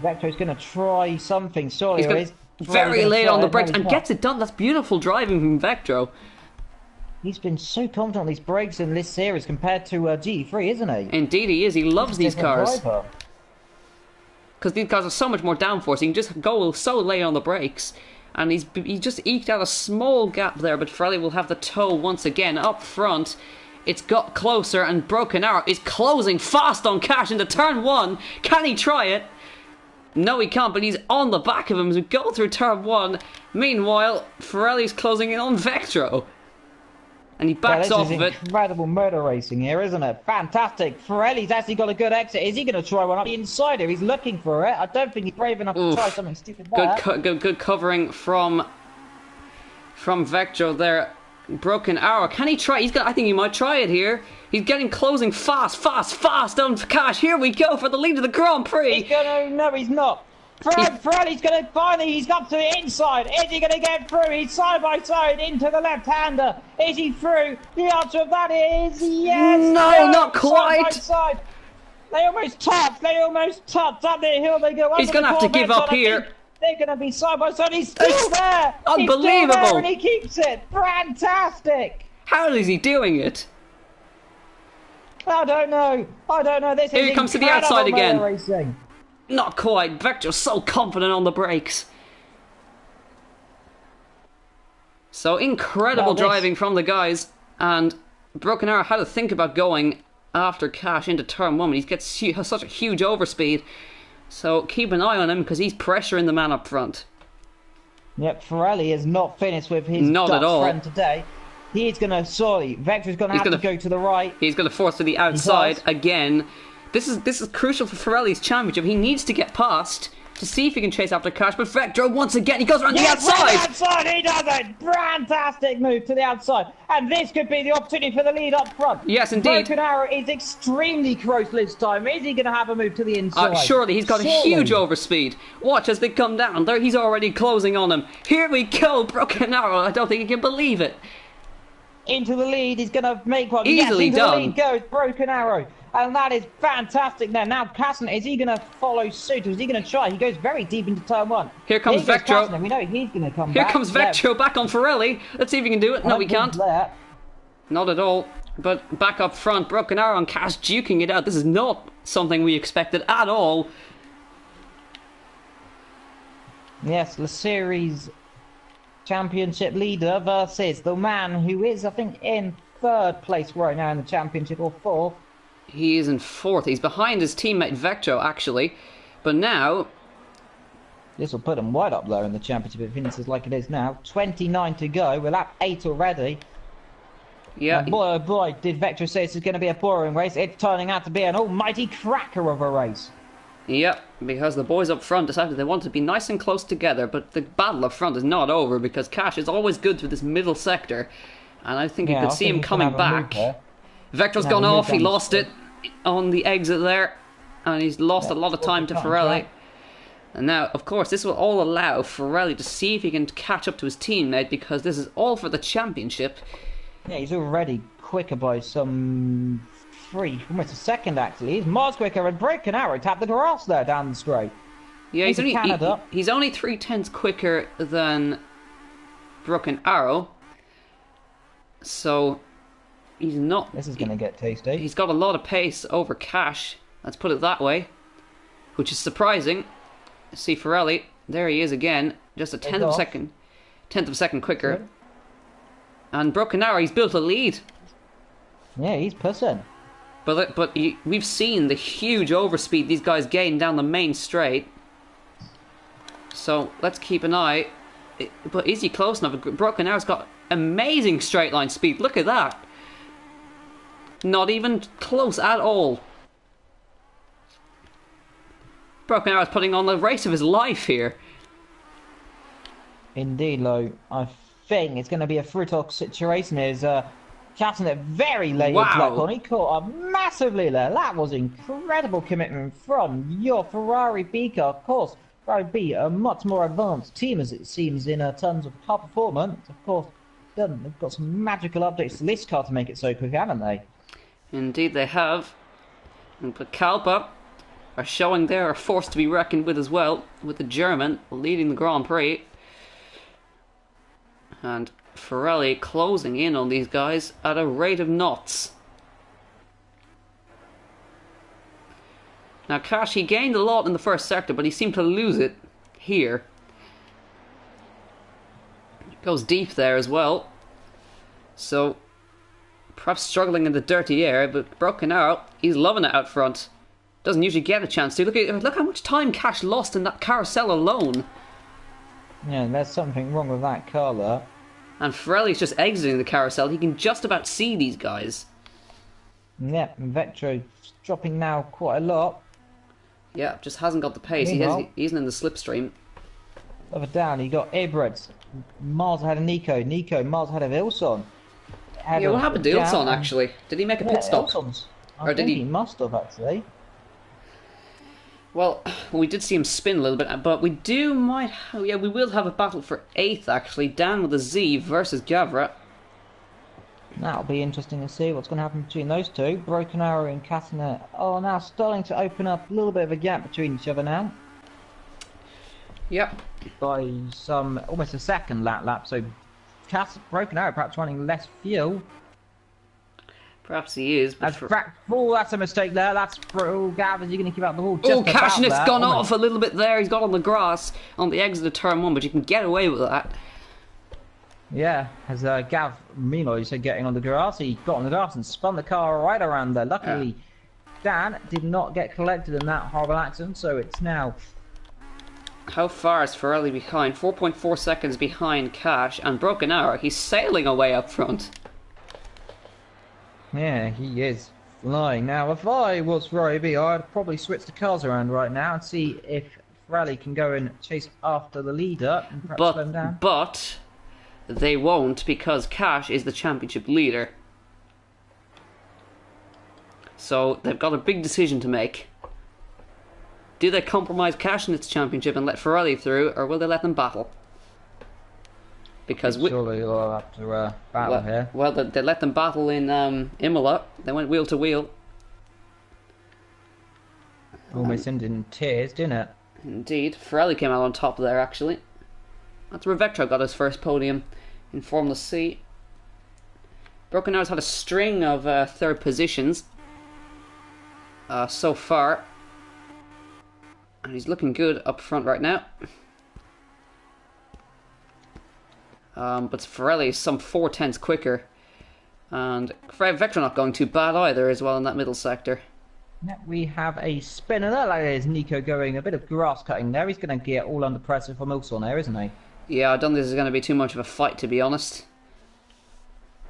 Vectro's going to try something. Surely he's very late on the brakes and gets it done. That's beautiful driving from Vectro. He's been so confident on these brakes in this series compared to GT3, isn't he? Indeed he is. He loves these cars. Because these cars are so much more downforce. He can just go so late on the brakes. And he just eked out a small gap there. But Ferrelli will have the toe once again up front. It's got closer and Broken Arrow is closing fast on Cash into turn 1. Can he try it? No, he can't, but he's on the back of him as we go through turn 1. Meanwhile, Ferrelli's closing in on Vectro. And he backs off of it. Incredible motor racing here, isn't it? Fantastic. Ferrelli's actually got a good exit. Is he going to try one up the inside here? He's looking for it. I don't think he's brave enough to try something stupid there. Good covering from Vectro there. Broken Arrow. Can he try? I think he might try it here. He's getting closing fast on Cash. Here we go for the lead of the Grand Prix. No, he's not. Ferrelli's going to finally, he's up to the inside. Is he going to get through? He's side by side into the left-hander. Is he through? The answer of that is yes. No, not quite. Side by side. They almost touched. Up the hill they go. He's going to have to give up here. They're going to be side by side. He's still there. Unbelievable. He's still there and he keeps it. Fantastic. How is he doing it? I don't know. I don't know. This Here is he comes to the incredible outside again. motor racing. Not quite. Vector's so confident on the brakes. So incredible driving from the guys, and Broken Arrow had to think about going after Cash into turn 1 when he gets such a huge overspeed. So keep an eye on him because he's pressuring the man up front. Yep, Pirelli is not finished with his Dutch friend today. He's going to, sorry, Vector's going to have to go to the right. He's going to force to the outside again. This is crucial for Pirelli's championship. He needs to get past to see if he can chase after Cash, but Vector once again, he goes around the outside! Outside, he does it! Fantastic move to the outside, and this could be the opportunity for the lead up front. Yes, indeed. Broken Arrow is extremely close this time. Is he going to have a move to the inside? Surely, he's got a huge overspeed. Watch as they come down. There, he's already closing on him. Here we go, Broken Arrow. I don't think he can believe it. Into the lead, he's going to make one. Easily into done. The lead goes Broken Arrow. And that is fantastic there. Now, Cassner, is he going to follow suit, or is he going to try? He goes very deep into turn 1. Here comes Vectro. We know he's going to come Here back. comes Vectro back on Pirelli. Let's see if he can do it. No, we can't. Not at all. But back up front, Broken Arrow and Cash duking it out. This is not something we expected at all. Yes, the series championship leader versus the man who is, I think, in 3rd place right now in the championship, or 4th. He is in 4th. He's behind his teammate Vectro, actually. But now... This will put him right up there in the championship if it finishes like it is now. 29 to go. We're at 8 already. Yeah. And boy, oh boy, did Vectro say this is going to be a boring race. It's turning out to be an almighty cracker of a race. Yep, because the boys up front decided they want to be nice and close together, but the battle up front is not over because Cash is always good through this middle sector. And I think you could see him coming back. Vector's gone off, he lost it on the exit there, and he's lost a lot of time to Pirelli. And now, of course, this will all allow Pirelli to see if he can catch up to his teammate, because this is all for the championship. Yeah, he's already quicker by some almost a second actually. He's miles quicker, and Broken Arrow tapped the grass there down the straight. Yeah, he's only 3/10 quicker than Broken Arrow, so he's not... This is going to get tasty. He's got a lot of pace over Cash, let's put it that way, which is surprising. See Pirelli, there he is again, just a tenth of a second quicker. Good. And Broken Arrow, he's built a lead. Yeah, he's pushing. But we've seen the huge overspeed these guys gain down the main straight. So let's keep an eye. But is he close enough? Broken Arrow's got amazing straight line speed. Look at that. Not even close at all. Broken Arrow's putting on the race of his life here. Indeed, Lo. I think it's going to be a fruit-talk situation. Is catching it very late on. He caught up massively there. That was incredible commitment from your Ferrari B car. Of course, Ferrari B, a much more advanced team as it seems in terms of car performance. Of course, they've got some magical updates to this car to make it so quick, haven't they? Indeed they have. But Kalpa are showing they are a force to be reckoned with as well, with the German leading the Grand Prix. And Pirelli closing in on these guys at a rate of knots. Now Cash, he gained a lot in the first sector, but he seemed to lose it here. Goes deep there as well. So, perhaps struggling in the dirty air, but Broken Arrow, he's loving it out front. Doesn't usually get a chance to. Look how much time Cash lost in that carousel alone. Yeah, there's something wrong with that car there. And Pirelli's just exiting the carousel. He can just about see these guys. Yeah, Vectro dropping now quite a lot. Yeah, just hasn't got the pace. He isn't in the slipstream. Further down, you got Ibreds. Miles ahead of Nico. Nico, miles ahead of Ilson. Yeah, what happened to Ilson, actually? Did he make a pit stop? I think he must have, actually. Well, we did see him spin a little bit, but we will have a battle for 8th, actually. Dan with a Z versus Gavra. That'll be interesting to see what's going to happen between those two. Broken Arrow and Castanet are now starting to open up a little bit of a gap between each other now. Yep. By almost a second lap, so Broken Arrow perhaps running less fuel. Perhaps he is, but... That's a mistake there. That's... Oh, Gav, is he going to keep out the ball? Oh, Cashnet's gone off a little bit there. He's got on the grass on the exit of turn 1, but you can get away with that. Yeah, as Gav, meanwhile, you said getting on the grass, he got on the grass and spun the car right around there. Luckily, Dan did not get collected in that horrible accident, so it's now... How far is Ferrari behind? 4.4 seconds behind Cash, and Broken Arrow, he's sailing away up front. Yeah, he is flying. Now, if I was Ferrari B, I'd probably switch the cars around right now and see if Ferrari can go and chase after the leader and perhaps slow him down. But they won't, because Cash is the championship leader. So they've got a big decision to make. Do they compromise Cash in its championship and let Ferrari through, or will they let them battle? Because surely they'll have to battle here. Well, they let them battle in Imola. They went wheel to wheel. Almost ended in tears, didn't it? Indeed. Ferrari came out on top there, actually. That's where Vectro got his first podium in Formula C. Broken Arrow's had a string of third positions so far. And he's looking good up front right now. But Ferrari is some 4/10 quicker. And Vectro not going too bad either as well in that middle sector. Yeah, we have a spinner there. Like there's Nico going a bit of grass cutting there. He's going to get all under pressure from Ilson there, isn't he? Yeah, I don't think this is going to be too much of a fight, to be honest.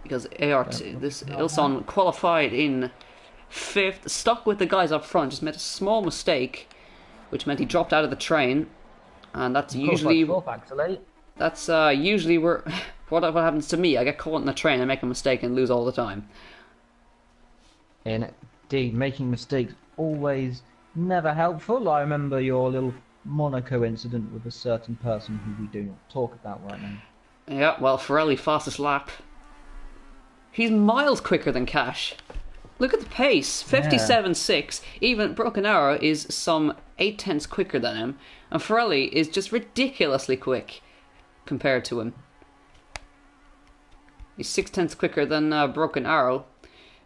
Because Ilson qualified in 5th, stuck with the guys up front, just made a small mistake, which meant he dropped out of the train. And that's usually... That's usually where what happens to me. I get caught in the train and make a mistake and lose all the time. Indeed, making mistakes always never helpful. I remember your little Monaco incident with a certain person who we do not talk about right now. Yeah, well, Ferrari fastest lap. He's miles quicker than Cash. Look at the pace, 57.6. Even Broken Arrow is some 8/10 quicker than him, and Ferrari is just ridiculously quick compared to him. He's 6/10 quicker than Broken Arrow,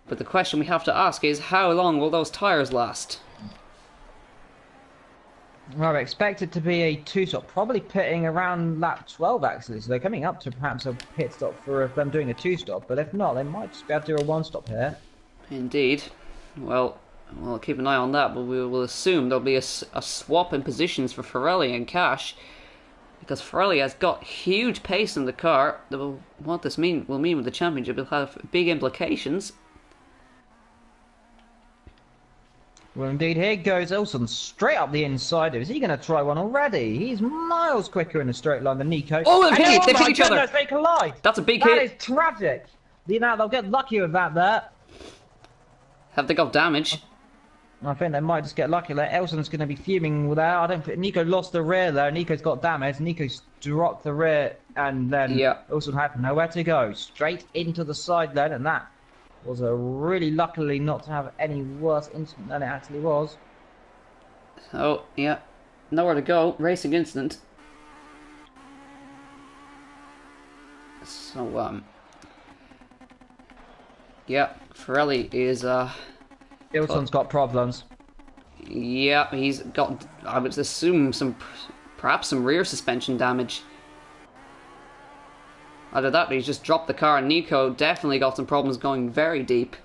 but the question we have to ask is, how long will those tyres last? Well, I expect it to be a two-stop, probably pitting around lap 12 actually, so they're coming up to perhaps a pit stop for them doing a two-stop, but if not, they might just be able to do a one-stop here. Indeed. Well, we'll keep an eye on that, but we will assume there'll be a swap in positions for Ferrari and Cash, because Ferrari has got huge pace in the car. What this will mean with the championship will have big implications. Well, indeed, here goes Ilson straight up the inside. Is he going to try one already? He's miles quicker in a straight line than Nico. Oh, they've hit each other. They collide. That's a big hit. That is tragic. You know, they'll get lucky with that there. Have they got damage? I think they might just get lucky there. Elson's going to be fuming with that. I don't think Nico lost the rear there. Nico's got damage. Nico's dropped the rear, and then Elson had nowhere to go. Straight into the side then, and that was a really luckily not to have any worse incident than it actually was. Oh, yeah. Nowhere to go. Racing incident. So, yeah, Ferrari is, Ilson's got problems. Yeah, he's got, I would assume, perhaps some rear suspension damage. Either that, or he's just dropped the car, and Nico definitely got some problems going very deep.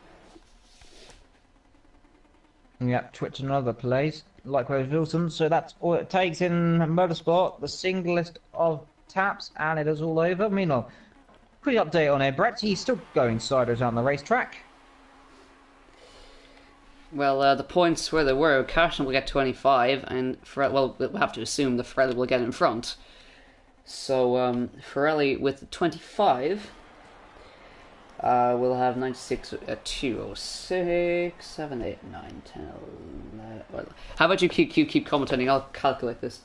Yep, Twitch another place. Likewise Wilson, so that's all it takes in motorsport, the singlest of taps, and it is all over. Meanwhile, quick update on Brett, he's still going sideways on the racetrack. Well, the points where they were, Carson will get 25, and well, we'll have to assume the Ferrari will get in front. So, Ferrari with 25 will have 96, 206, 7, 8, 9, 10, 11. Well, how about you keep commentating? I'll calculate this.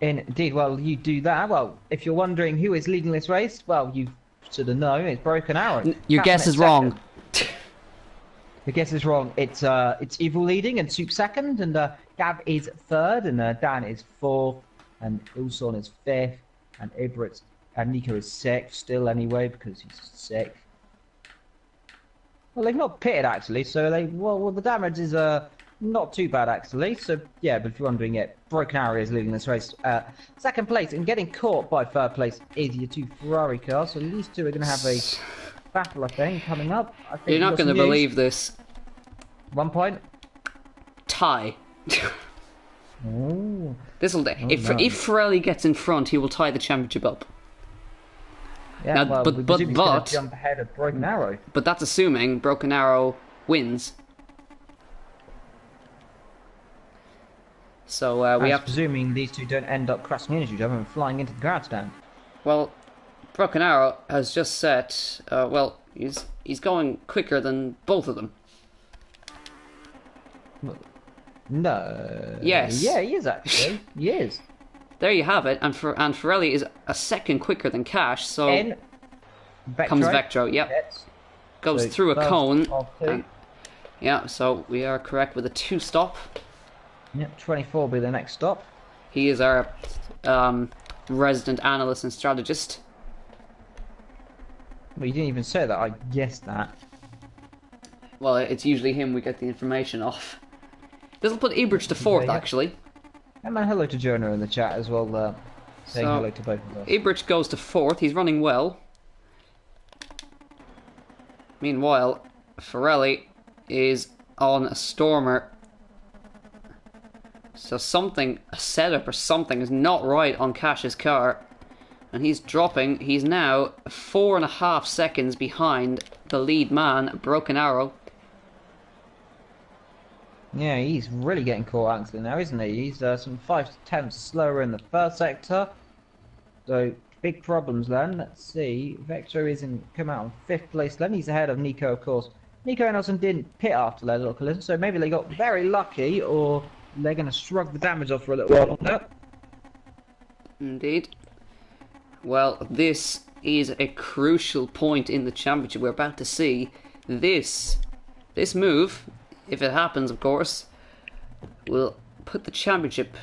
Indeed, well, you do that. Well, if you're wondering who is leading this race, well, you should have known. It's Broken Arrow. Your guess is wrong. The guess is wrong. It's Evil leading and Soup second, and Gav is third, and Dan is fourth, and Ilson is fifth, and Nico is sixth still anyway because he's sick. Well, they've not pitted actually, so well the damage is not too bad actually. So yeah, but if you're wondering it, Broken Arrow is leading this race. Second place and getting caught by third place is your two Ferrari cars. So these two are going to have a battle, I think, coming up. I think You're not going to believe this. 1 point. Tie. Oh. This'll do. If Pirelli gets in front, he will tie the championship up. Yeah, now, well, but jump ahead of Broken Arrow. But that's assuming Broken Arrow wins. So we have presuming these two don't end up crashing into each other and flying into the grandstand. Well, Broken Arrow has just set. Well, he's going quicker than both of them. No. Yes. Yeah, he is actually. He is. There you have it. And Pirelli is a second quicker than Cash. So comes Vectro. Yep. Yes. Goes so through a cone. Yeah. So we are correct with a 2-stop. Yep. 24 will be the next stop. He is our resident analyst and strategist. Well, you didn't even say that. I guessed that. Well, it's usually him we get the information off. This will put Ebrich to 4th, actually. And hello to Jonah in the chat as well, saying hello to both of us. Ebrich goes to 4th. He's running well. Meanwhile, Pirelli is on a Stormer. So a setup or something is not right on Cash's car. And he's dropping. He's now 4.5 seconds behind the lead man, Broken Arrow. Yeah, he's really getting caught actually now, isn't he? He's some 5 tenths slower in the first sector. So, big problems then. Let's see. Vector come out in 5th place then. He's ahead of Nico, of course. Nico and Nelson didn't pit after their little collision, so maybe they got very lucky, or they're going to shrug the damage off for a little while longer. Indeed. Well, this is a crucial point in the championship. We're about to see this move, if it happens, of course, will put the championship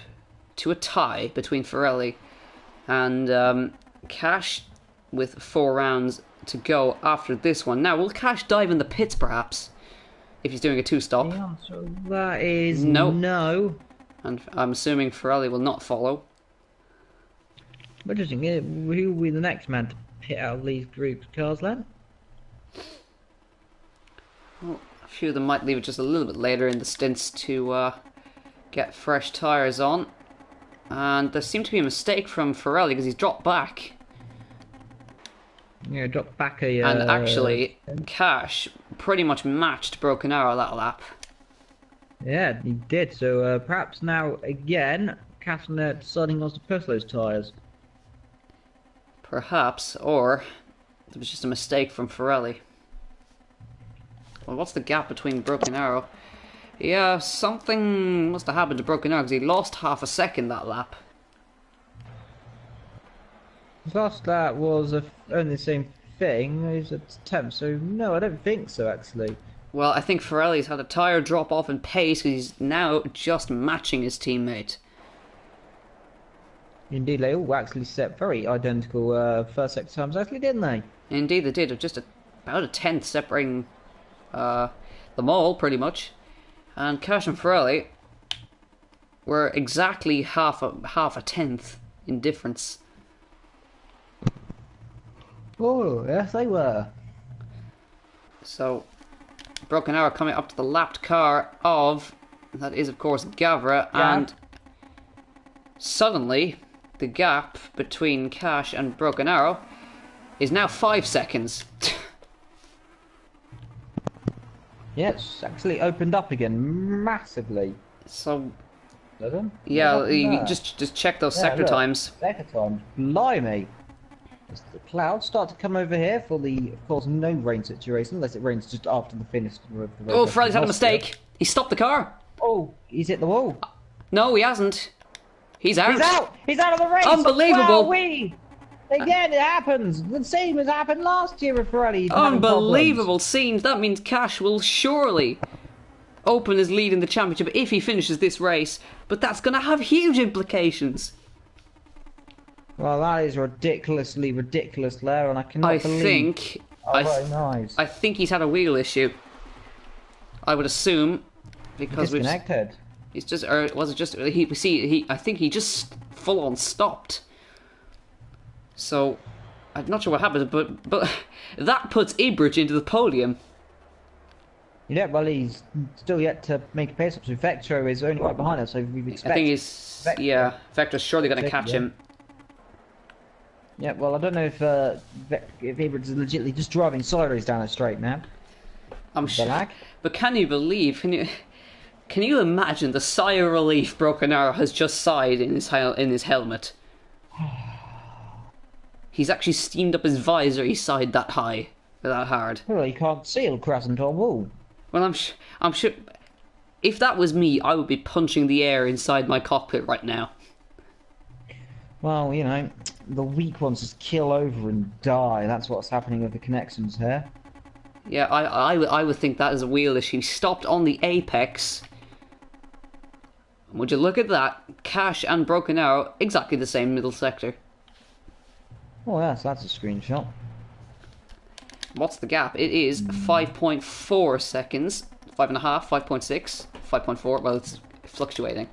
to a tie between Pirelli and Cash with 4 rounds to go after this one. Now, will Cash dive in the pits, perhaps, if he's doing a 2-stop? The answer to that is no. And I'm assuming Pirelli will not follow. Interesting. Who will be the next man to pit out of these groups' cars then? Well, a few of them might leave it just a little bit later in the stints to get fresh tyres on. And there seemed to be a mistake from Pirelli because he's dropped back. Yeah, dropped back and actually, Cash pretty much matched Broken Arrow that lap. Yeah, he did. So perhaps now again, Castanet deciding not to push those tyres. Perhaps, or it was just a mistake from Pirelli. Well, what's the gap between Broken Arrow? Yeah, something must have happened to Broken Arrow because he lost half a second that lap. His last lap was only the same thing. He's at 10th, so no, I don't think so actually. Well, I think Pirelli's had a tyre drop off in pace because he's now just matching his teammate. Indeed, they all actually set very identical first sector times, actually, didn't they? Indeed, they did. Just about a 10th separating them all, pretty much. And Cash and Pirelli were exactly half a tenth in difference. Oh, yes, they were. So, Broken Arrow coming up to the lapped car of, that is, of course, Gavra, and suddenly the gap between Cash and Broken Arrow is now 5 seconds. Yeah, it's actually opened up again massively. So, yeah, you just check those sector times. Sector times, blimey! As the clouds start to come over here for the, of course, no rain situation, unless it rains just after the finish. Oh, Pirelli's had a mistake. He stopped the car. Oh, he's hit the wall. No, he hasn't. He's out. He's out. He's out of the race. Unbelievable. Again, it happens. The same as happened last year with Pirelli. Unbelievable scenes. That means Cash will surely open his lead in the championship if he finishes this race. But that's going to have huge implications. Well, that is ridiculous there, and I cannot believe. I think he's had a wheel issue. I would assume, because we've... Disconnected. He's just, or was it just, I think he just full on stopped. So, I'm not sure what happened, but that puts Ibridge into the podium. Yeah, well, he's still yet to make a pace up, so Vectro is only right behind us, so we expect... I think he's, yeah, Vector's surely going to catch him. Yeah, well, I don't know if Ibridge is legitimately just driving sideways down a straight now. I'm sure, but can you believe, can you imagine the sigh of relief Broken Arrow has just sighed in his helmet? He's actually steamed up his visor, he sighed that high, that hard. Well, he can't seal Crescent or Wall. Well, I'm sure, if that was me, I would be punching the air inside my cockpit right now. Well, you know, the weak ones just kill over and die. That's what's happening with the connections here. Yeah, I would think that is a wheel issue. Stopped on the apex. Would you look at that? Cash and Broken Arrow, exactly the same middle sector. Oh, yes, that's a screenshot. What's the gap? It is 5.4 seconds. 5.5, 5.6, 5.4. Well, it's fluctuating.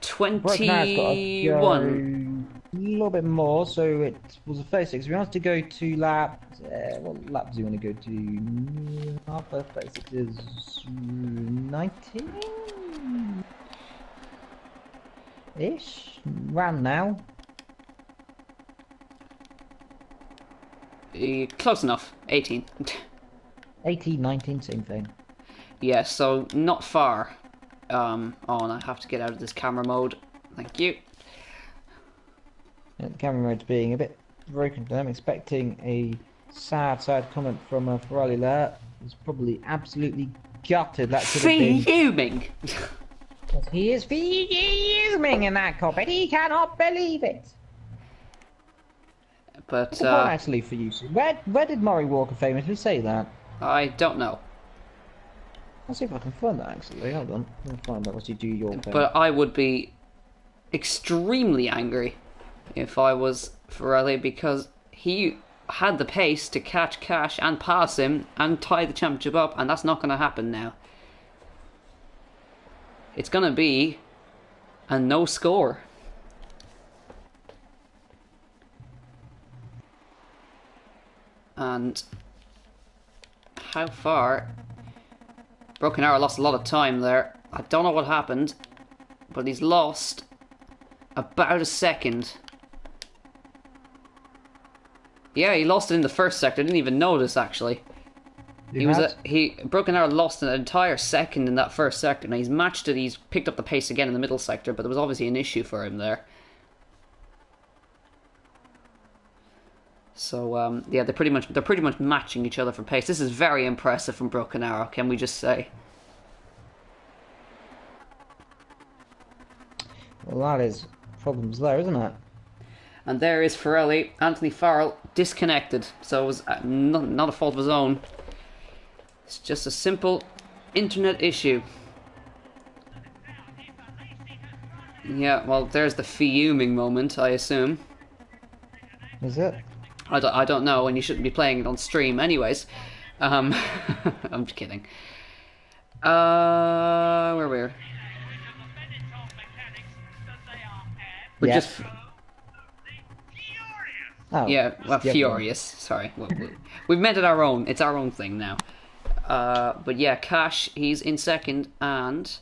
21. A little bit more, so it was a 36. We want to go to lap. What lap do you want to go to? Half 36 is 19 ish. Round now. Close enough. 18. 18, 19, same thing. Yeah, so not far. Oh, and I have to get out of this camera mode. Thank you. Yeah, the camera mode's being a bit broken. I'm expecting a sad comment from Ferrari there. He's probably absolutely gutted. That could have been... Fuming! He is fuming in that cockpit. He cannot believe it. But, actually for you, where did Murray Walker famously say that? I don't know. I'll see if I can find that actually. Hold on. I'll find that once you do your thing. But I would be extremely angry if I was Ferrari, because he had the pace to catch Cash and pass him and tie the championship up, and that's not going to happen now. It's going to be a no score. And how far? Broken Arrow lost a lot of time there. I don't know what happened, but he's lost about a second. Yeah, he lost it in the first sector. I didn't even notice actually. Broken Arrow lost an entire second in that first sector. Now he's matched it. He's picked up the pace again in the middle sector, but there was obviously an issue for him there. So yeah, they're pretty much matching each other for pace. This is very impressive from Broken Arrow, can we just say? Well, that is problems there, isn't it? And there is Ferrari, Anthony Farrell, disconnected. So it was not a fault of his own. It's just a simple internet issue. Yeah, well, there's the fuming moment, I assume. Is it? I don't know, and you shouldn't be playing it on stream anyways. I'm just kidding. Where were we? We're just... Oh. Yeah, well, furious. Sorry. We've made it our own. It's our own thing now. But yeah, Cash, he's in second, and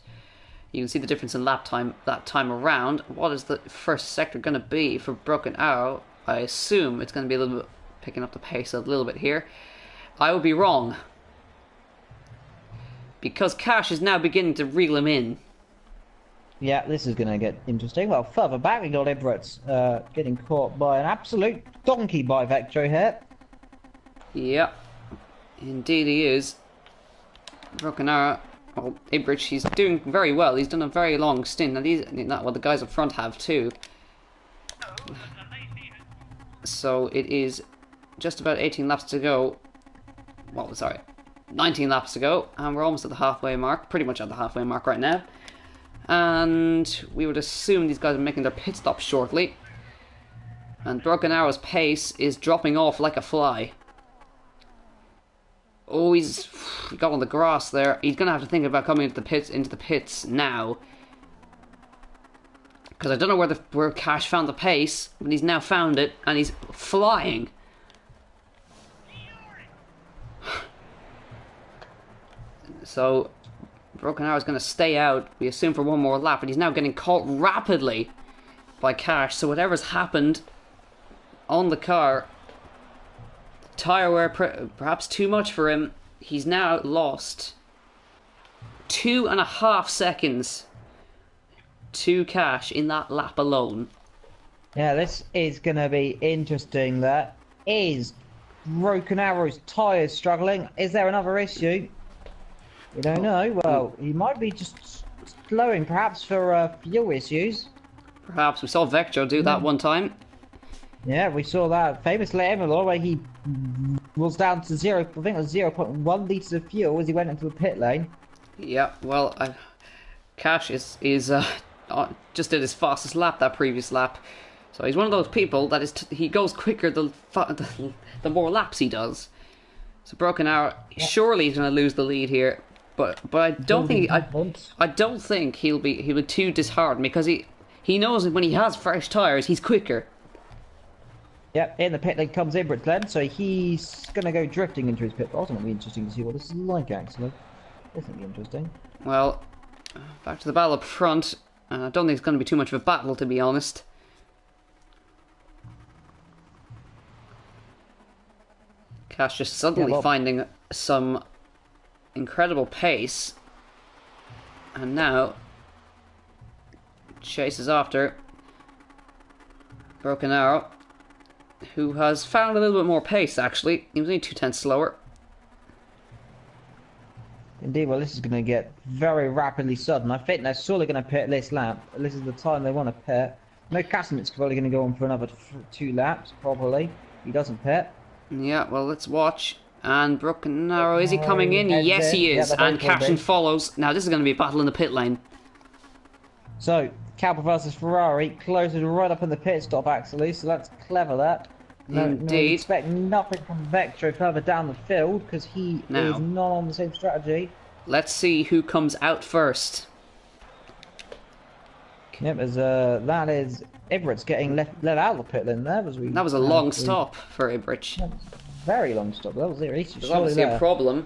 you can see the difference in lap time that time around. What is the first sector going to be for Broken Arrow? I assume it's going to be a little bit picking up the pace a little bit here. I would be wrong, because Cash is now beginning to reel him in. Yeah, this is going to get interesting. Well, further back we got Ibridge getting caught by an absolute donkey by Vectro here. Yeah, indeed he is. Broken Arrow, well, Ibridge, he's doing very well. He's done a very long stint, and well, the guys up front have too. So it is just about 18 laps to go. Well, sorry, 19 laps to go, and we're almost at the halfway mark. Pretty much at the halfway mark right now. And we would assume these guys are making their pit stop shortly. And Broken Arrow's pace is dropping off like a fly. Oh, he got on the grass there. He's going to have to think about coming into the pits now. Because I don't know where Cash found the pace, but he's now found it, and he's flying. So, Broken Arrow is going to stay out, we assume, for one more lap, but he's now getting caught rapidly by Cash. So whatever's happened on the car, tyre wear perhaps too much for him. He's now lost 2.5 seconds to Cash in that lap alone. Yeah, this is going to be interesting. There is Broken Arrow's tyres struggling. Is there another issue? We don't know. Well, he might be just slowing, perhaps for fuel issues. Perhaps. We saw Vector do that one time. Yeah, we saw that famously Everlaw, where he was down to I think it was 0.1 litres of fuel as he went into the pit lane. Yeah, well, Cash is just did his fastest lap that previous lap. So he's one of those people that he goes quicker the more laps he does. So Broken Arrow, surely he's going to lose the lead here. But I don't think he'll be too disheartened, because he knows that when he has fresh tyres, he's quicker. Yep, in the pit lane comes Ibrahim then, so he's going to go drifting into his pit. But ultimately, interesting to see what this is like, actually. This will be interesting. Well, back to the battle up front. I don't think it's going to be too much of a battle, to be honest. Cash just suddenly finding some incredible pace. And now chases after Broken Arrow, who has found a little bit more pace, actually. He was only 0.2 slower. Indeed, well, this is going to get very rapidly sudden. I think they're surely going to pit this lap. This is the time they want to pit. No, Casamit's probably going to go on for another 2 laps, probably. He doesn't pit. Yeah, well, let's watch. And Broken Arrow, is he coming in? Yes, he is. Yeah, and Captain follows. Now, this is going to be a battle in the pit lane. So, Cowboy versus Ferrari closes right up in the pit stop, actually. So that's clever, that. Indeed. No, expect nothing from Vectro further down the field, because he is not on the same strategy. Let's see who comes out first. Yep, that is Ibrit's getting let out of the pit lane there. That was a long stop for Ibrit. Very long stop. That was There's obviously a problem.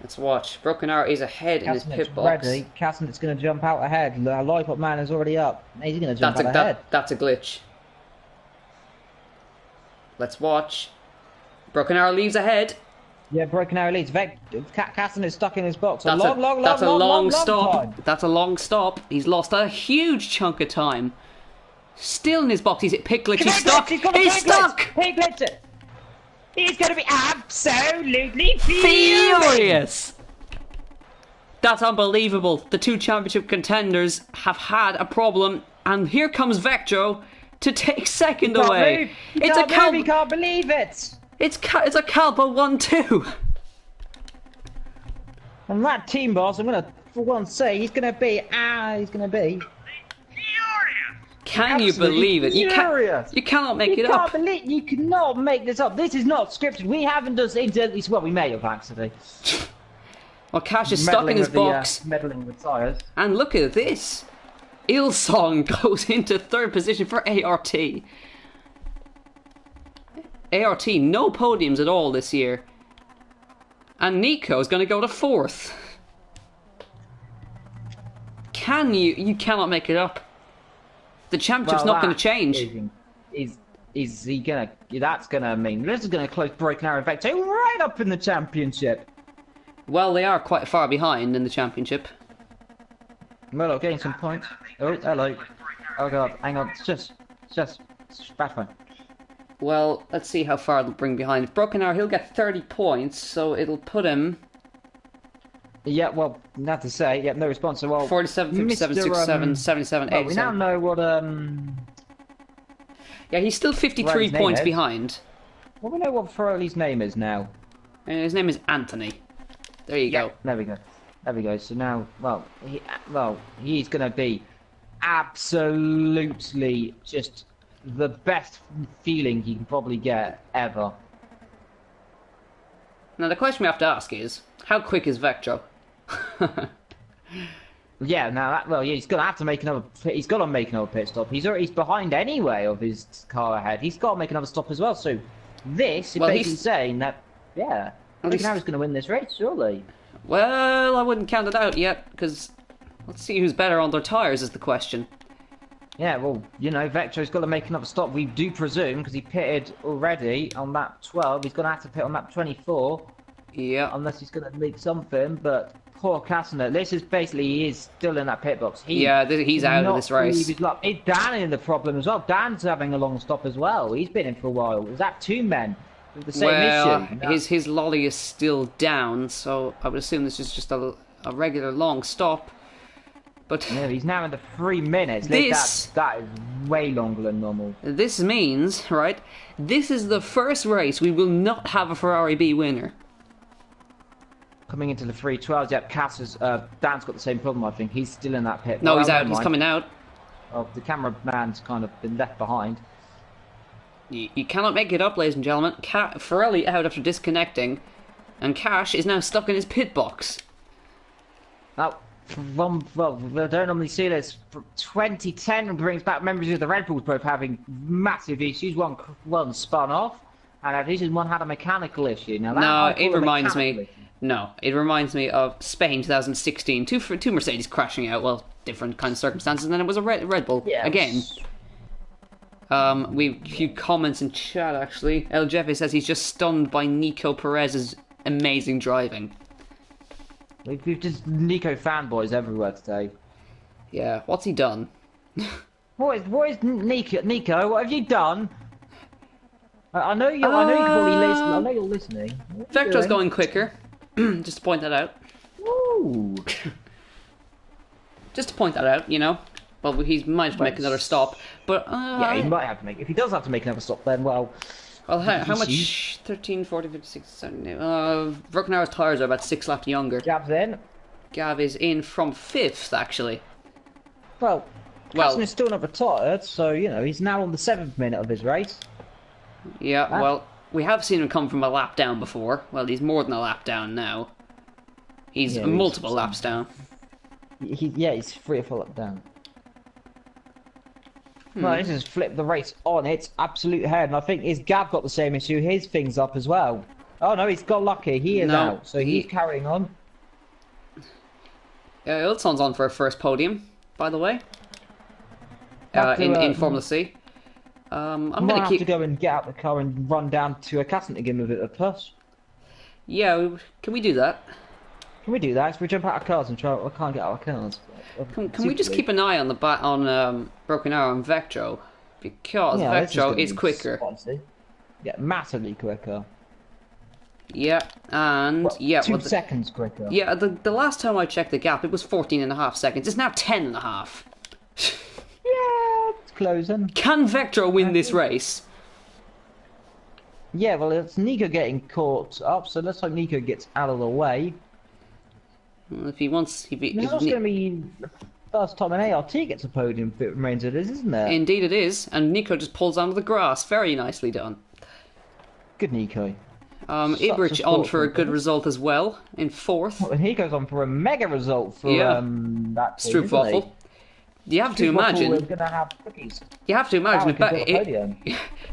Let's watch. Broken Arrow is ahead in his pit box. Ready. Casamit's going to jump out ahead. The Lollipop Man is already up. He's going to jump out ahead. That's a glitch. Let's watch. Broken Arrow leaves ahead. Yeah, Broken Arrow leads. Casamit's is stuck in his box. That's a long stop. That's a long stop. He's lost a huge chunk of time. Still in his box. He's at pit glitch. He's stuck. He's stuck. Pit glitch. He's going to be absolutely furious. That's unbelievable. The 2 championship contenders have had a problem, and here comes Vectro to take second away. He can't believe it. It's a Calpa 1-2. And that team boss, I'm going to for once say he's going to be furious. Can you believe it? You cannot make it up. You cannot make this up. This is not scripted. We haven't just incidentally. Well, we may have actually. Well, Cash is stuck in his box. Meddling with tires. And look at this. Ilsong goes into 3rd position for ART. ART, no podiums at all this year. And Nico is going to go to 4th. You cannot make it up. The championship's not going to change. Is he gonna? That's gonna mean this is gonna close Broken Arrow Vector right up in the championship. Well, they are quite far behind in the championship. Murdoch getting some points. Oh, hello. Oh god, hang on. It's just bad fun. Well, let's see how far they'll bring behind. If Broken Arrow, he'll get 30 points, so it'll put him. Yeah, well, not to say. Yeah, no response. So, well, 47, 57, 67, 77, 87. We now know what. Yeah, he's still 53 points behind. Well, we know what Ferrari's name is now. His name is Anthony. There you go. There we go. There we go. So now, he's going to be absolutely just the best feeling he can probably get ever. Now the question we have to ask is, how quick is Vectro? Yeah, now he's gonna have to make another. He's got to make another pit stop. He's behind anyway of his car ahead. He's got to make another stop as well. So this is basically saying that McLaren's gonna win this race, surely. Well, I wouldn't count it out yet because let's see who's better on their tires is the question. Yeah, well, Vectro's got to make another stop. We do presume because he pitted already on lap 12. He's gonna have to pit on lap 24. Yeah. Unless he's gonna make something, but. Poor Castanet. This is basically he is still in that pit box. He's out of this race. Is Dan in the problem as well? Dan's having a long stop as well. He's been in for a while. Is that two men with the same issue? No. His lolly is still down, so I would assume this is just a regular long stop. But yeah, he's now in the 3 minutes. That is way longer than normal. This means, right? This is the first race we will not have a Ferrari B winner. Coming into the 312s, yep, Dan's got the same problem, I think. He's still in that pit. No, he's out. He's coming out. Oh, the cameraman's kind of been left behind. You cannot make it up, ladies and gentlemen. Ferrari out after disconnecting, and Cash is now stuck in his pit box. Now, we don't normally see this. 2010 brings back memories of the Red Bulls both having massive issues. One spun off, and this is one had a mechanical issue. Now, it reminds me. No, it reminds me of Spain 2016. Two Mercedes crashing out. Well, different kind of circumstances, and then it was a Red Bull again. We've a few comments in chat actually. El Jefe says he's just stunned by Nico Perez's amazing driving. We've just Nico fanboys everywhere today. Yeah, what's he done? What is Nico? Nico, what have you done? I know you probably listen. I know you're listening. Vectro's going quicker. Just to point that out. Ooh. Just to point that out, Well, he might have to make another stop, but yeah, he might have to make. If he does have to make another stop, then well. Well, how much? 13, 40, 56, 70. Brokenhour's tires are about 6 laps younger. Gav's in. Gav is in from 5th, actually. Well, is still not retired, so he's now on the 7th minute of his race. Yeah, well. We have seen him come from a lap down before. Well, he's more than a lap down now. He's multiple laps down. He's 3 or 4 laps down. Well, this has flipped the race on its absolute head, and I think Gav got the same issue. His thing's up as well. Oh no, he's got lucky. He is out, so he's carrying on. Yeah, Ilson's on for a first podium, by the way. In Formula C. I'm going to have to go and get out the car and run down to a Castanet to give him a bit of a push. Yeah, can we do that? Can we do that? If we jump out of cars and try, I can't get out of cars. Can we just keep an eye on Broken Arrow and Vectro? Because Vectro is quicker. Yeah, massively quicker. Yeah, and 2 seconds quicker. Yeah, the last time I checked the gap, it was 14.5 seconds. It's now 10.5. Yeah, it's closing. Can Vectro win this race? Yeah, well, it's Nico getting caught up, so let's hope Nico gets out of the way. Well, if he wants... It's also going to be the first time an ART gets a podium if it remains it is, isn't it? Indeed it is, and Nico just pulls onto the grass. Very nicely done. Good Nico. Ibrich on for a good result as well, in 4th. Well, he goes on for a mega result for that team, Stroopwafel. You have to imagine. We're gonna have cookies. You have to imagine if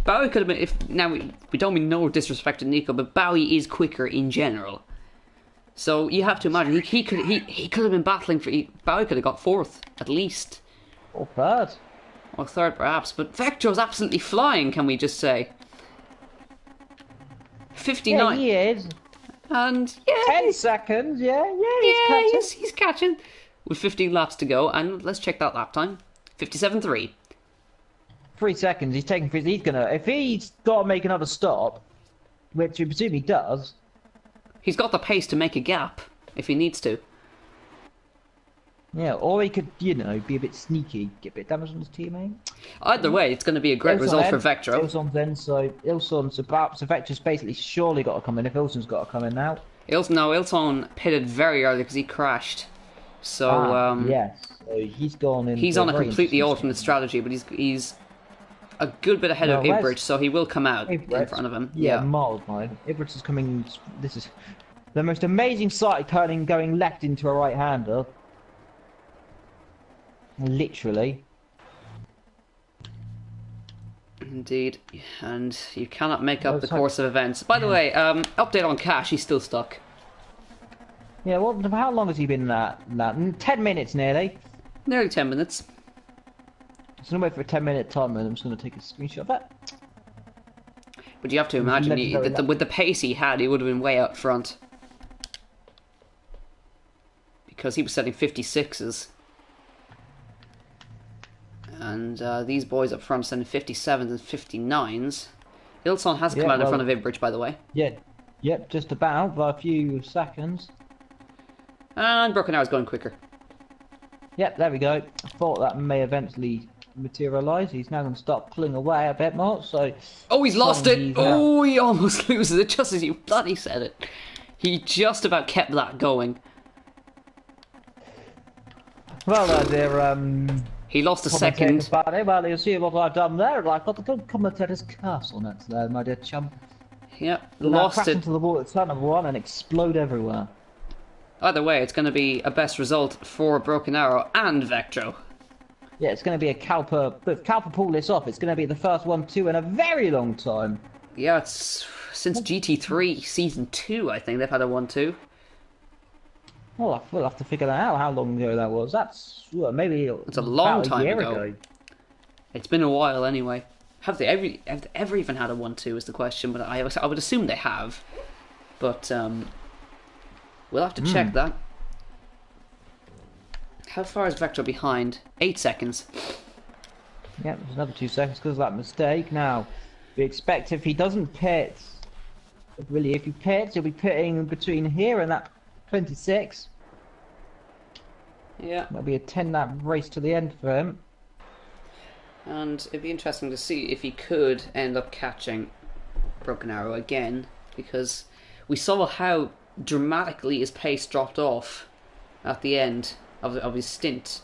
Bowie could have been. Now we don't mean no disrespect to Nico, but Bowie is quicker in general. So you have to imagine he could have been battling for. Bowie could have got 4th at least, or 3rd, or 3rd perhaps. But Vectro's absolutely flying. Can we just say? 59. Yeah, he is. And 10 seconds. He's catching. With 15 laps to go, and let's check that lap time. 57.3. 3 seconds. He's taking. He's gonna. If he's got to make another stop, which we presume he does. He's got the pace to make a gap if he needs to. Yeah, or he could, be a bit sneaky, get a bit of damage on his teammate. Either way, it's going to be a great result for Vectro. Ilson's in, so Vectro's basically surely got to come in. If Ilson's got to come in now. Ilson pitted very early because he crashed. So yes, so he's gone in. He's on a completely alternate strategy, but he's a good bit ahead of Well, Ibridge, so he will come out in Ibridge? front of him. Yeah, miles behind. Ibridge is coming. This is the most amazing sight, turning, going left into a right-hander. Literally. Indeed, and you cannot make up the course of events. By the way, update on Cash, he's still stuck. Yeah, well, how long has he been that? 10 minutes nearly. Nearly 10 minutes. Just gonna wait for a 10-minute timer and I'm just gonna take a screenshot of that. But you have to imagine, with the pace he had, he would have been way out front. Because he was setting 56s. And these boys up front setting 57s and 59s. Ilson has come out in front of Ibridge, by the way. Yeah, yep, just about, by a few seconds. And Broken Arrow's going quicker. Yep, there we go. I thought that may eventually materialise. He's now going to start pulling away a bit more, so... Oh, he's lost it! Oh, he almost loses it just as you bloody said it. He just about kept that going. Well, dear, he lost a second. Well, you see what I've done there. I've got the good commentator's curse on it there, my dear chum. Yep, lost it. Into the wall at turn number 1 and explode everywhere. Either way, it's going to be a best result for Broken Arrow and Vectro. Yeah, it's going to be a Calper. If Calper pull this off, it's going to be the first 1-2 in a very long time. Yeah, it's since GT3 Season 2, I think they've had a 1-2. Well, we'll have to figure that out, how long ago that was. That's, well, maybe... It's a long time ago. It's been a while anyway. Have they ever even had a 1-2 is the question, but I would assume they have. But, we'll have to check that. How far is Vector behind? 8 seconds. Yeah, there's another 2 seconds because of that mistake. Now, we expect if he doesn't pit... Really, if he pits, he'll be pitting between here and that 26. Yeah. That'll be a 10-lap race to the end for him. And it'd be interesting to see if he could end up catching Broken Arrow again, because we saw how dramatically his pace dropped off at the end of his stint.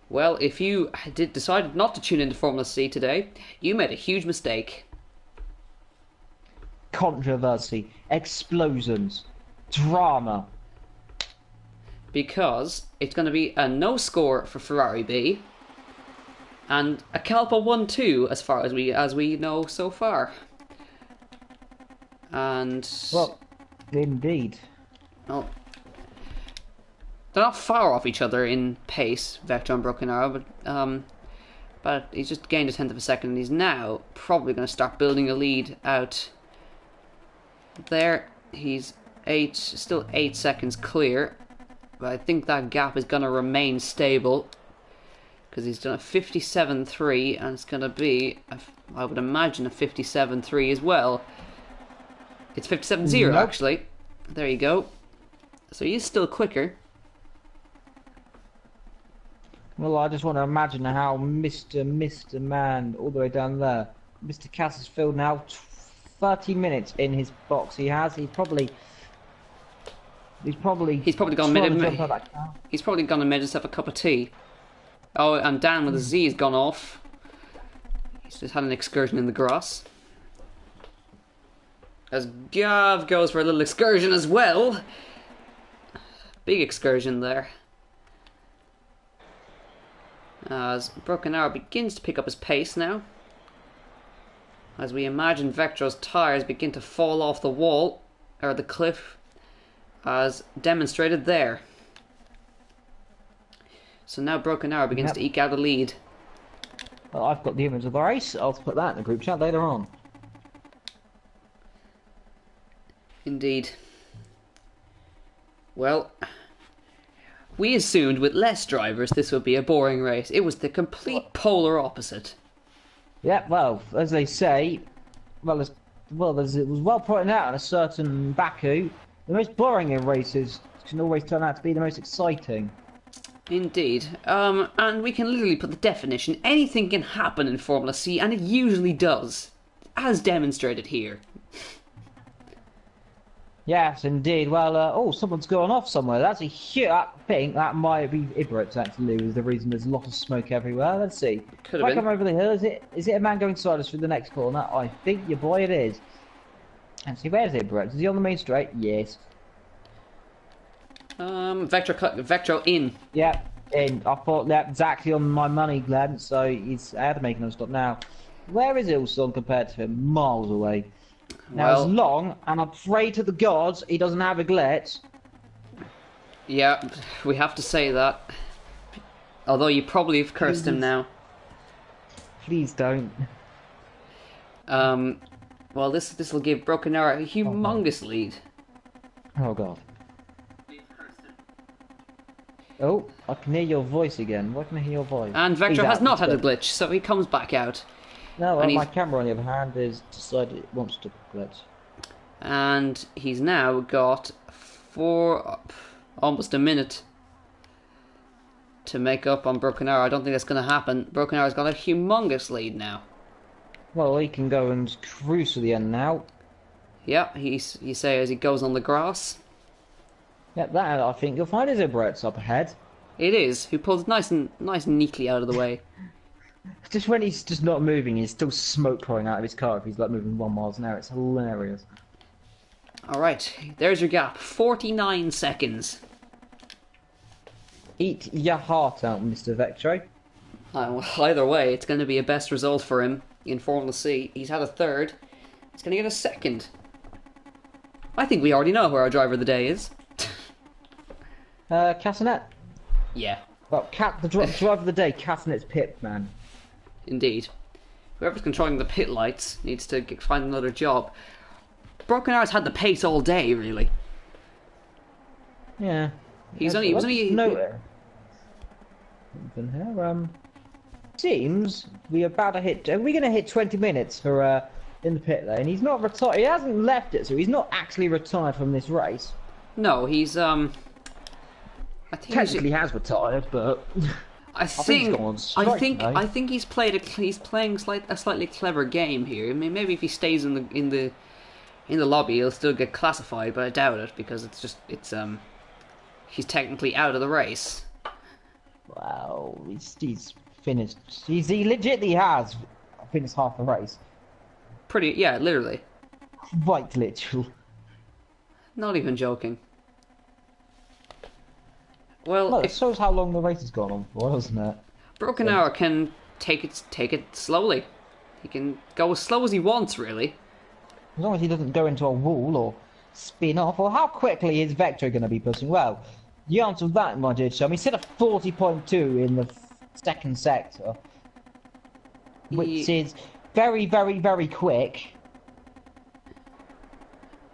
Well, if you decided not to tune into Formula C today, you made a huge mistake. Controversy, explosions, drama. Because it's going to be a no score for Ferrari B, and a Calpa 1-2 as far as we know so far. And well, indeed. Well, they're not far off each other in pace, Vector and Broken Arrow, but he's just gained a tenth of a second, and he's now probably going to start building a lead out there. He's still 8 seconds clear, but I think that gap is going to remain stable because he's done a 57.3, and it's going to be, I would imagine, a 57.3 as well. It's 57.0 actually. There you go. So he's still quicker. Well, I just want to imagine how Mr. Man, all the way down there, Mr. Cass has filled now 30 minutes in his box. He's probably gone made himself a cup of tea. Oh, and Dan with a Z has gone off. He's just had an excursion in the grass. As Gav goes for a little excursion as well. Big excursion there. As Broken Arrow begins to pick up his pace now. As we imagine Vectro's tyres begin to fall off the wall, or the cliff, as demonstrated there. So now Broken Arrow begins to eke out a lead. Well, I've got the image of the race. I'll put that in the group chat later on. Indeed. Well, we assumed with less drivers this would be a boring race. It was the complete polar opposite. Yeah, well, as they say, it was well pointed out in a certain Baku, the most boring in races can always turn out to be the most exciting. Indeed. And we can literally put the definition, anything can happen in Formula C, and it usually does, as demonstrated here. Yes, indeed. Well, oh, someone's gone off somewhere. That's a huge. I think that might be Ibrox actually. Was the reason there's a lot of smoke everywhere. Let's see. Could If I have come been. over the hill, is it a man going sideways through the next corner? I think your boy it is. And see, where's Ibrox? Is he on the main straight? Yes. Vectro in. Yeah. In. I thought that exactly on my money, Glenn. So I had to make no stop now. Where is Ilson compared to him? Miles away. Now Well, it's long, and I pray to the gods he doesn't have a glitch. yeah, we have to say that. Although you probably have cursed him now. Please don't. Well, this will give Broken Arrow a humongous lead. Oh god. Oh, I can hear your voice again. Why can I hear your voice? And He's Vector has out not had a instead. glitch, so he comes back out. No, and my he's- camera on the other hand has decided it wants to glitch. And he's now got almost a minute to make up on Broken Arrow. I don't think that's going to happen. Broken Arrow's got a humongous lead now. Well, he can go and cruise to the end now. Yeah, you say as he goes on the grass. Yeah, that I think you'll find is Ibrox up ahead. It is, who pulls nice and neatly out of the way. Just when he's just not moving, he's still smoke pouring out of his car if he's like moving 1 mile an hour. It's hilarious. Alright, there's your gap. 49 seconds. Eat your heart out, Mr. Vectro. Either way, it's going to be a best result for him in Formula C. He's had a third. He's going to get a second. I think we already know who our driver of the day is. Castanet. Yeah, Well, the driver of the day, Castanet's pit, man. indeed. Whoever's controlling the pit lights needs to find another job. Broken Arrow's had the pace all day, really. Yeah. He was only nowhere. Something here. Seems we're about to hit. Are we going to hit 20 minutes for in the pit lane? He's not retired. He hasn't left it, so he's not actually retired from this race. No, he's I think Technically, he has retired, but I think he's gone on strike now. I think he's playing a slightly clever game here. I mean, maybe if he stays in the lobby, he'll still get classified, but I doubt it because he's technically out of the race. wow, he's finished. He legitimately has finished half the race. Yeah, literally. Quite literal. Not even joking. Well, Well, it if shows how long the race has gone on for, doesn't it? Broken Arrow can take it slowly. He can go as slow as he wants, really. As long as he doesn't go into a wall or spin off, or how quickly is Vector going to be pushing? Well, the answer to that, my dear chum, he's hit a 40.2 in the second sector, which is very, very, very quick.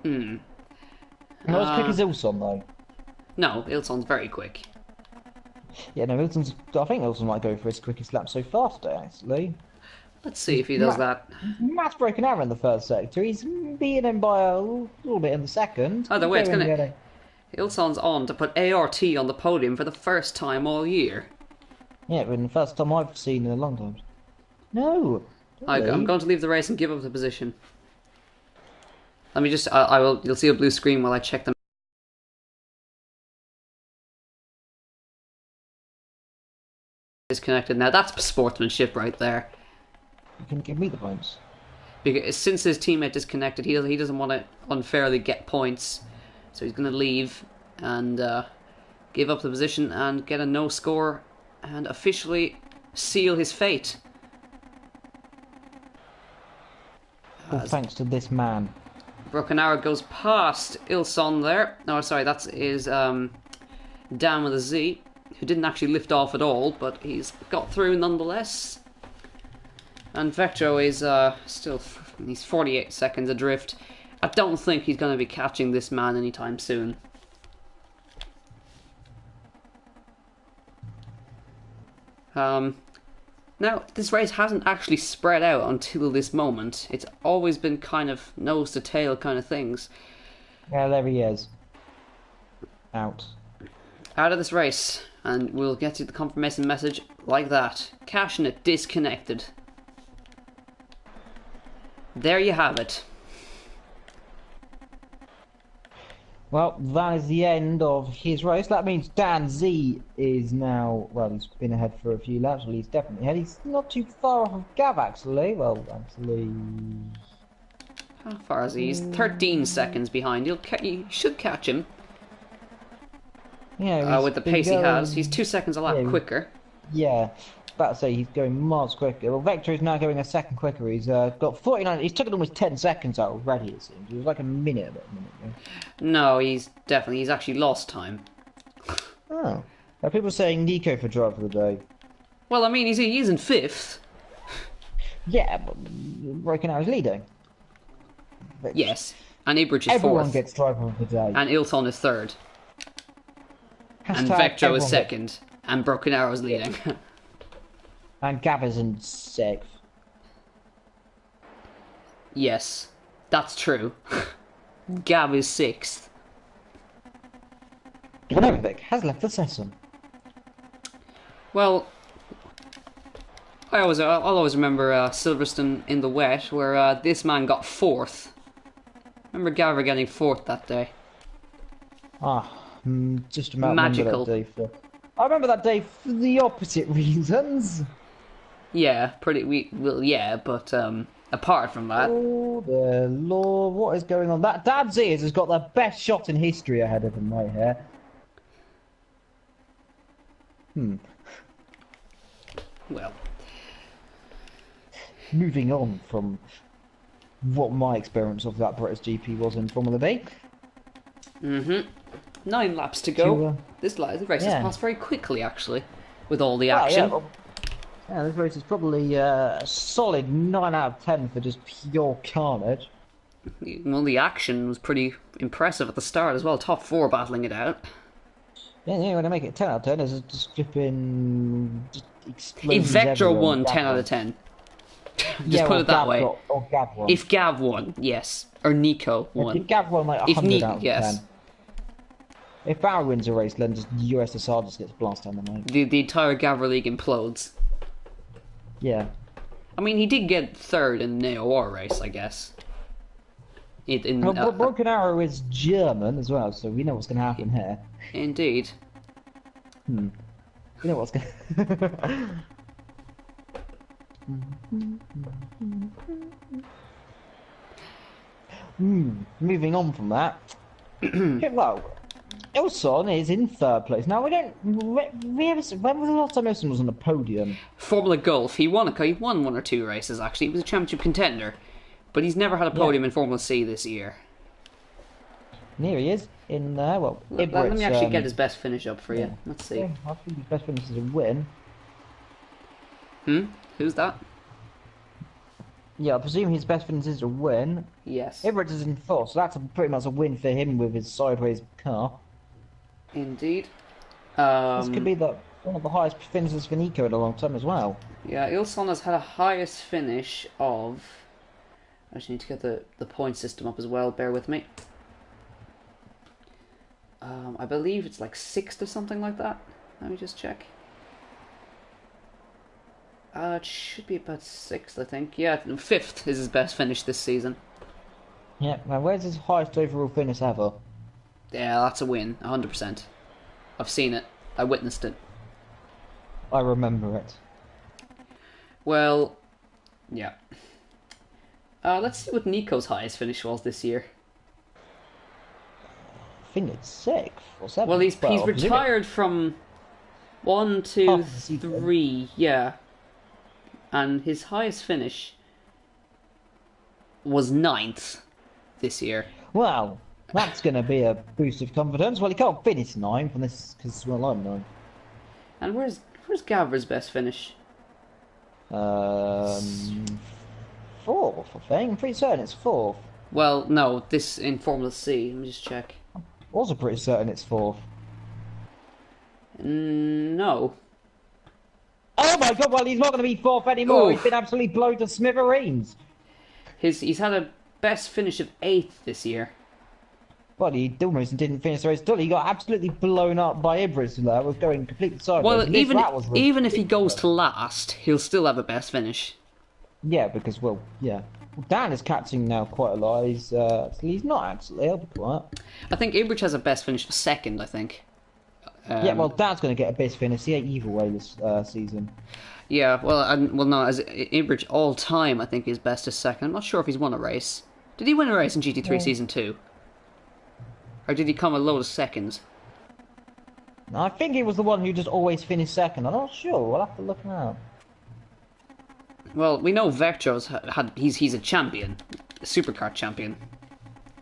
Not as quick as Ilson, though. No, Ilson's very quick. Yeah, no, I think Ilson might go for his quickest lap so far today, actually. Let's see if he does that. Matt's broken out in the first sector. He's beating him by a little bit in the second. Either way, Ilson's on to put ART on the podium for the first time all year. Yeah, but the first time I've seen in a long time. No. I'm going to leave the race and give up the position. Let me just. You'll see a blue screen while I check them. Disconnected. Now that's sportsmanship right there. You can give me the points. Because since his teammate disconnected, he doesn't want to unfairly get points, so he's going to leave and give up the position and get a no score and officially seal his fate. All thanks to this man. Broken Arrow goes past Ilson there. No, sorry, that is Dan with a Z, who didn't actually lift off at all, but he's got through nonetheless. And Vectro is he's 48 seconds adrift. I don't think he's going to be catching this man anytime soon. Now, this race hasn't actually spread out until this moment. It's always been kind of nose to tail kind of things. Yeah, there he is. Out. Out of this race, and we'll get to the confirmation message like that. Cashing it, disconnected. There you have it. Well, that is the end of his race. That means Dan Z is now, well, he's been ahead for a few laps. Well, he's definitely ahead. He's not too far off of Gav, actually. Well, actually... How far is he? He's 13 seconds behind. He should catch him. Yeah, with the pace he has. He's 2 seconds a lap quicker. Yeah, about to say he's going miles quicker. Well, Vector is now going a second quicker. He's got 49. He's took it almost 10 seconds out already, it seems. It was like a minute ago. No, he's actually lost time. Oh. There are people saying Nico for driver of the day. Well, I mean, he's in 5th. Yeah, but Raikkonen is leading. Yes, and Ibridge is 4th. Everyone gets driver of the day. And Ilton is 3rd. And Vectro is 2nd. And Broken Arrow is leading. And Gav is in 6th. Yes, that's true. Gav is 6th. Gnovic has left the session. Well, I'll always remember Silverstone in the wet, where this man got 4th. Remember Gavra getting 4th that day. Just about magical. Remember that day I remember that day for the opposite reasons. Yeah, yeah, but apart from that. Oh, the Lord, what is going on? That Dad's ears has got the best shot in history ahead of him right here. Well. Moving on from what my experience of that British GP was in Formula B. 9 laps to go. This race has passed very quickly, actually, with all the action. Yeah, this race is probably a solid 9 out of 10 for just pure carnage. Well, the action was pretty impressive at the start as well. Top 4 battling it out. Yeah, when I make it 10 out of 10, it's just flipping... If Vector won 10 out of 10. Just put it that way. Or Gav won. If Gav won, yes. Or Nico won. If Gav won, like 100 out of 10. If Bauer wins a race, then just USSR just gets blasted on the night. The entire GAVRA League implodes. Yeah. I mean, he did get 3rd in the NeoWar race, I guess. Broken Arrow is German as well, so we know what's going to happen here. Indeed. We know what's going to... Moving on from that. Well, Ilson is in 3rd place. Now, when was the last time Ilson was on the podium? Formula Golf. He won 1 or 2 races, actually. He was a championship contender. But he's never had a podium in Formula C this year. And here he is in there. Well, let me actually get his best finish up for you. Let's see. I think his best finish is a win. Who's that? Yeah, I presume his best finish is a win. Yes. Ibridge is in 4th, so that's pretty much a win for him with his sideways car. Indeed. This could be one of the highest finishes for Nico in a long time as well. Yeah, Ilson has had a highest finish of... I just need to get the point system up as well, bear with me. I believe it's like 6th or something like that. Let me just check. It should be about 6th, I think. Yeah, 5th is his best finish this season. Yeah, now where's his highest overall finish ever? Yeah, that's a win, 100%. I've seen it. I witnessed it. I remember it. Well, yeah. Let's see what Nico's highest finish was this year. I think it's 6th or 7th. Well, he's retired from 1, 2, 3, yeah. And his highest finish was 9th this year. Wow, that's going to be a boost of confidence. Well, he can't finish 9th on this because, well, I'm 9th. And where's Gavra's best finish? 4th, I think. I'm pretty certain it's 4th. Well, no, this in Formula C. Let me just check. I'm also pretty certain it's 4th. No. Oh my god, well, he's not going to be 4th anymore. Oof. He's been absolutely blown to smithereens. He's had a best finish of 8th this year. Well, he almost didn't finish the race at all. He got absolutely blown up by Ibris there. Was going completely sideways. Well, even if he goes to last, he'll still have a best finish. Yeah, because, well, yeah. Dan is catching now quite a lot. He's not actually. I'll be quiet. I think Ibrich has a best finish second, I think. Yeah, well, Dan's going to get a best finish. He ain't either way this season. Yeah, well, no, as Ibrich all time, I think his best is second. I'm not sure if he's won a race. Did he win a race in GT3 Season 2? Or did he come a load of seconds? I think he was the one who just always finished second. I'm not sure. We'll have to look him up. Well, we know Vectro's he's a champion, a supercar champion.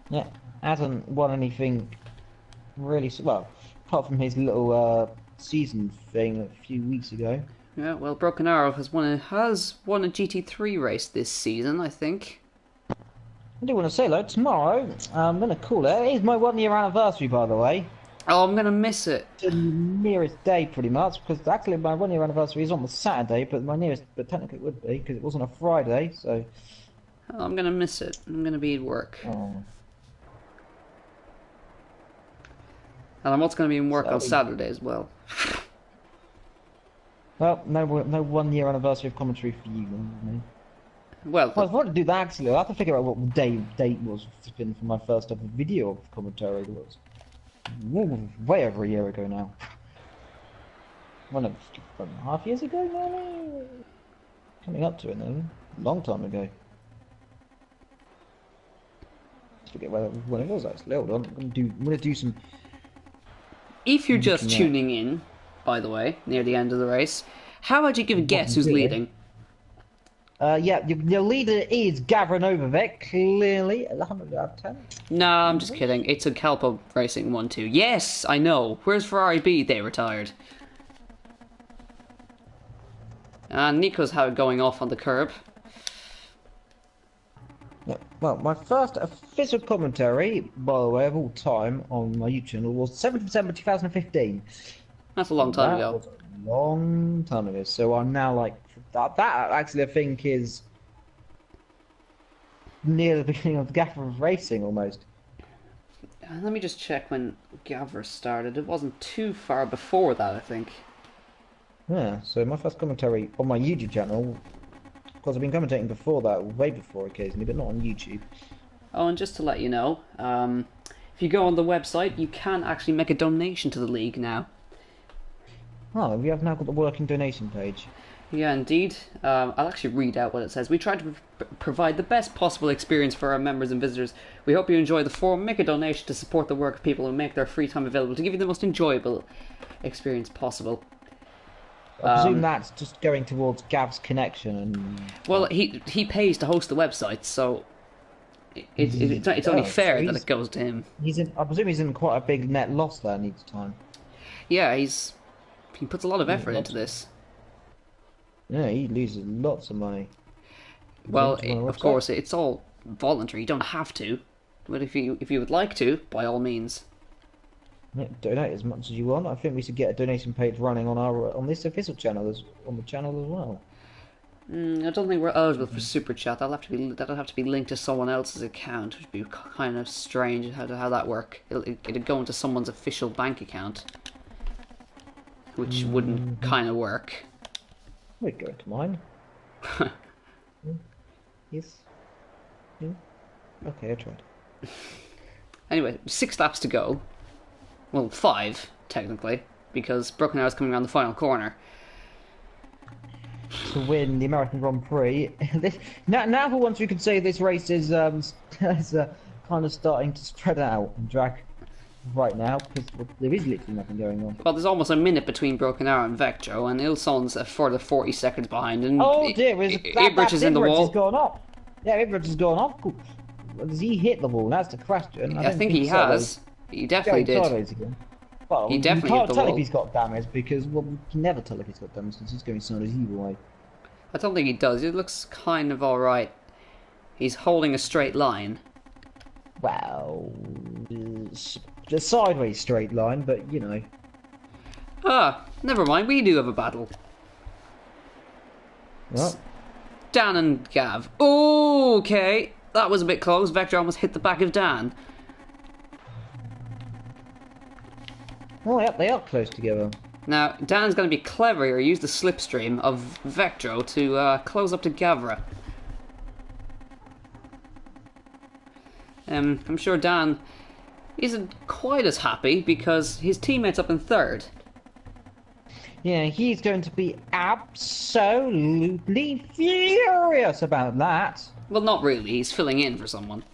Yeah, hasn't won anything really well, apart from his little season thing a few weeks ago. Yeah, well, Broken Arrow has won a GT3 race this season, I think. I do want to say, though, tomorrow, I'm going to call it. It is my 1 year anniversary, by the way. Oh, I'm going to miss it. The nearest day, pretty much, because actually my 1 year anniversary is on the Saturday, but technically it would be, because it wasn't a Friday, so... Oh, I'm going to miss it. I'm going to be at work. Oh. And I'm also going to be in work on Saturday as well. Well, no 1 year anniversary of commentary for you, then. Well, I was wanting to do that actually. I'll have to figure out what the date was for my first ever video of commentary. It was way over a year ago now. 1.5 years ago, maybe? Coming up to it now. A long time ago. I forget when it was actually. Hold on. I'm gonna do some. If you're just tuning in, by the way, near the end of the race, how would you give a guess who's leading? Yeah, your leader is Gavra Novovec, clearly 100 out of 10. No, I'm just kidding. It's a Calpo Racing 1-2. Yes, I know. Where's Ferrari B? They retired. And Nico's going off on the curb. Yeah, well, my first official commentary, by the way, of all time on my YouTube channel was 7th December 2015. That's a long time ago. Was a long time ago. So I'm now like that actually I think is near the beginning of Gavra Racing almost. Let me just check when Gavra started. It wasn't too far before that, I think. Yeah, so my first commentary on my YouTube channel, because I've been commentating before that, way before occasionally, but not on YouTube. Oh, and just to let you know, if you go on the website, you can actually make a donation to the league now. Oh, we have now got the working donation page. Yeah, indeed. I'll actually read out what it says. We try to provide the best possible experience for our members and visitors. We hope you enjoy the forum. Make a donation to support the work of people who make their free time available to give you the most enjoyable experience possible. I presume that's just going towards Gav's connection and... Well, he pays to host the website, so it's only fair that it goes to him. I presume he's in quite a big net loss there next time. Yeah, he puts a lot of effort into this. Yeah, he loses lots of money. Well, of course, it's all voluntary. You don't have to, but if you would like to, by all means. Yeah, donate as much as you want. I think we should get a donation page running on this official channel on the channel as well. I don't think we're eligible for super chat. That'll have to be linked to someone else's account, which would be kind of strange how that work. It'd go into someone's official bank account, which wouldn't kind of work. We'd go into mine. Yes. Yeah. Okay, I tried. Anyway, 6 laps to go. Well, 5 technically, because Broken Arrow is coming around the final corner. To win the American Grand Prix. Now for once we can say this race is kind of starting to spread out and drag right now, because there is literally nothing going on. Well, there's almost a minute between Broken Arrow and Vectro, and Ilson's a further 40 seconds behind, and oh dear, Ibrich is in the wall. Has gone off. Yeah, Ibrich has gone off. Does he hit the wall? That's the question. I think he has. He definitely did. Well, he definitely can't hit the tell wall. If he's got damage, because we can never tell if he's got damage since he's going sideways either way. I don't think he does. It looks kind of alright. He's holding a straight line. Well, a sideways straight line, but you know. Ah, never mind. We do have a battle. What? Dan and Gav. Okay, that was a bit close. Vector almost hit the back of Dan. Oh, yep, they are close together. Now, Dan's going to be clever here. Use the slipstream of Vectro to close up to Gavra. I'm sure Dan isn't quite as happy because his teammate's up in third. Yeah, he's going to be absolutely furious about that. Well, not really. He's filling in for someone.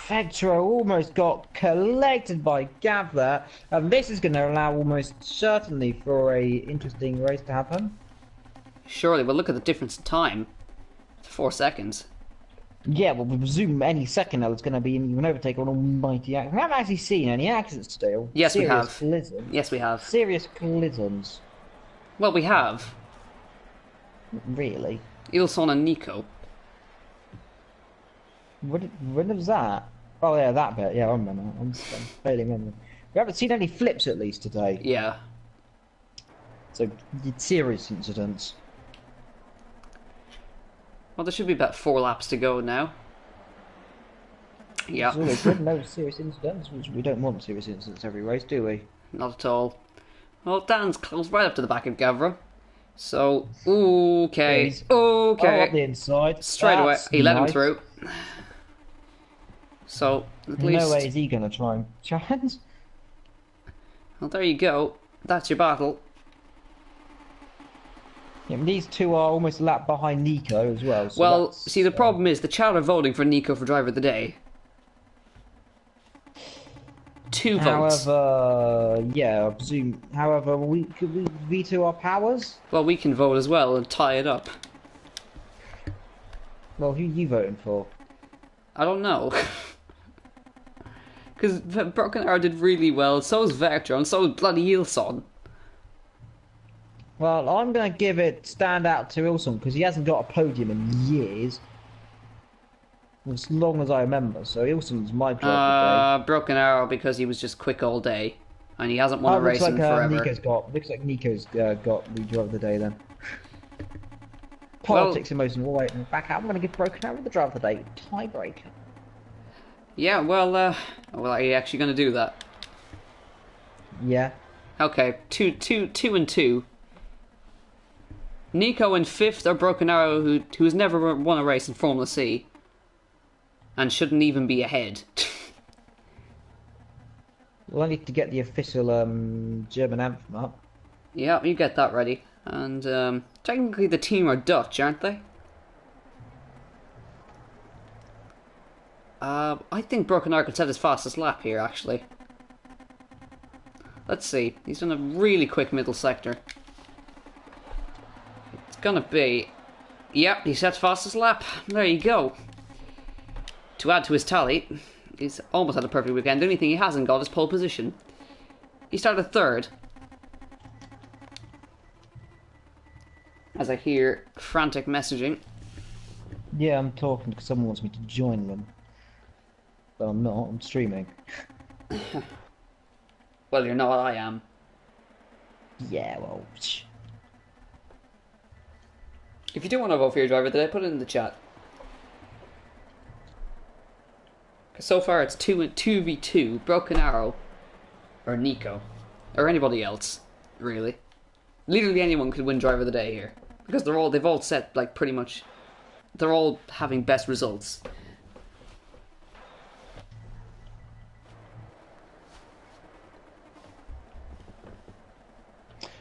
Vectro almost got collected by Gavra, and this is going to allow almost certainly for a interesting race to happen. Surely, but look at the difference in time. 4 seconds. Yeah, well, we presume any second now it's going to be an overtake on almighty accident. We haven't actually seen any accidents today. Or Yes, we have. Collisions. Yes, we have. Serious collisions. Well, we have. Really? Ilson and Nico. When was that? Oh yeah, that bit. Yeah, I remember. I'm barely remembering. We haven't seen any flips at least today. Yeah. So serious incidents. Well, there should be about 4 laps to go now. Yeah. It's always good. No serious incidents. We don't want serious incidents every race, do we? Not at all. Well, Dan's close right up to the back of Gavra. So, okay. Please. Oh, up the inside. Straight away, he let him through. So, at least... No way is he going to try and challenge. Well, there you go. That's your battle. Yeah, these two are almost a lap behind Nico as well. So well, see, the problem is the chat are voting for Nico for Driver of the Day. 2 votes. However, yeah, I presume. However, could we veto our powers? Well, we can vote as well and tie it up. Well, who are you voting for? I don't know. Because Broken Arrow did really well, so is Vector, and so is bloody Ilson. Well, I'm going to give it stand out to Ilson because he hasn't got a podium in years. As long as I remember. So Ilson's my driver today. Broken Arrow because he was just quick all day. And he hasn't won a race in forever. Looks like Nico's got the driver of the day then. Politics, emotion, all right, back out. I'm going to give Broken Arrow the driver of the day. Tiebreaker. Yeah, well, are you actually going to do that? Yeah. Okay, two and two. Nico in 5th or Broken Arrow, who's never won a race in Formula C. And shouldn't even be ahead. Well, I need to get the official German anthem up. Yeah, you get that ready. And technically the team are Dutch, aren't they? I think Broken Arrow could set his fastest lap here, actually. Let's see. He's done a really quick middle sector. It's gonna be... Yep, he sets fastest lap. There you go. To add to his tally, he's almost had a perfect weekend. The only thing he hasn't got is pole position. He started 3rd. As I hear frantic messaging. Yeah, I'm talking because someone wants me to join them. But I'm not, I'm streaming. Well, you're not, I am. Yeah, well... If you do want to vote for your driver today, put it in the chat. Because so far it's 2v2, Broken Arrow, or Nico, or anybody else, really. Literally anyone could win driver of the day here. Because they've all set, like, pretty much, they're all having best results.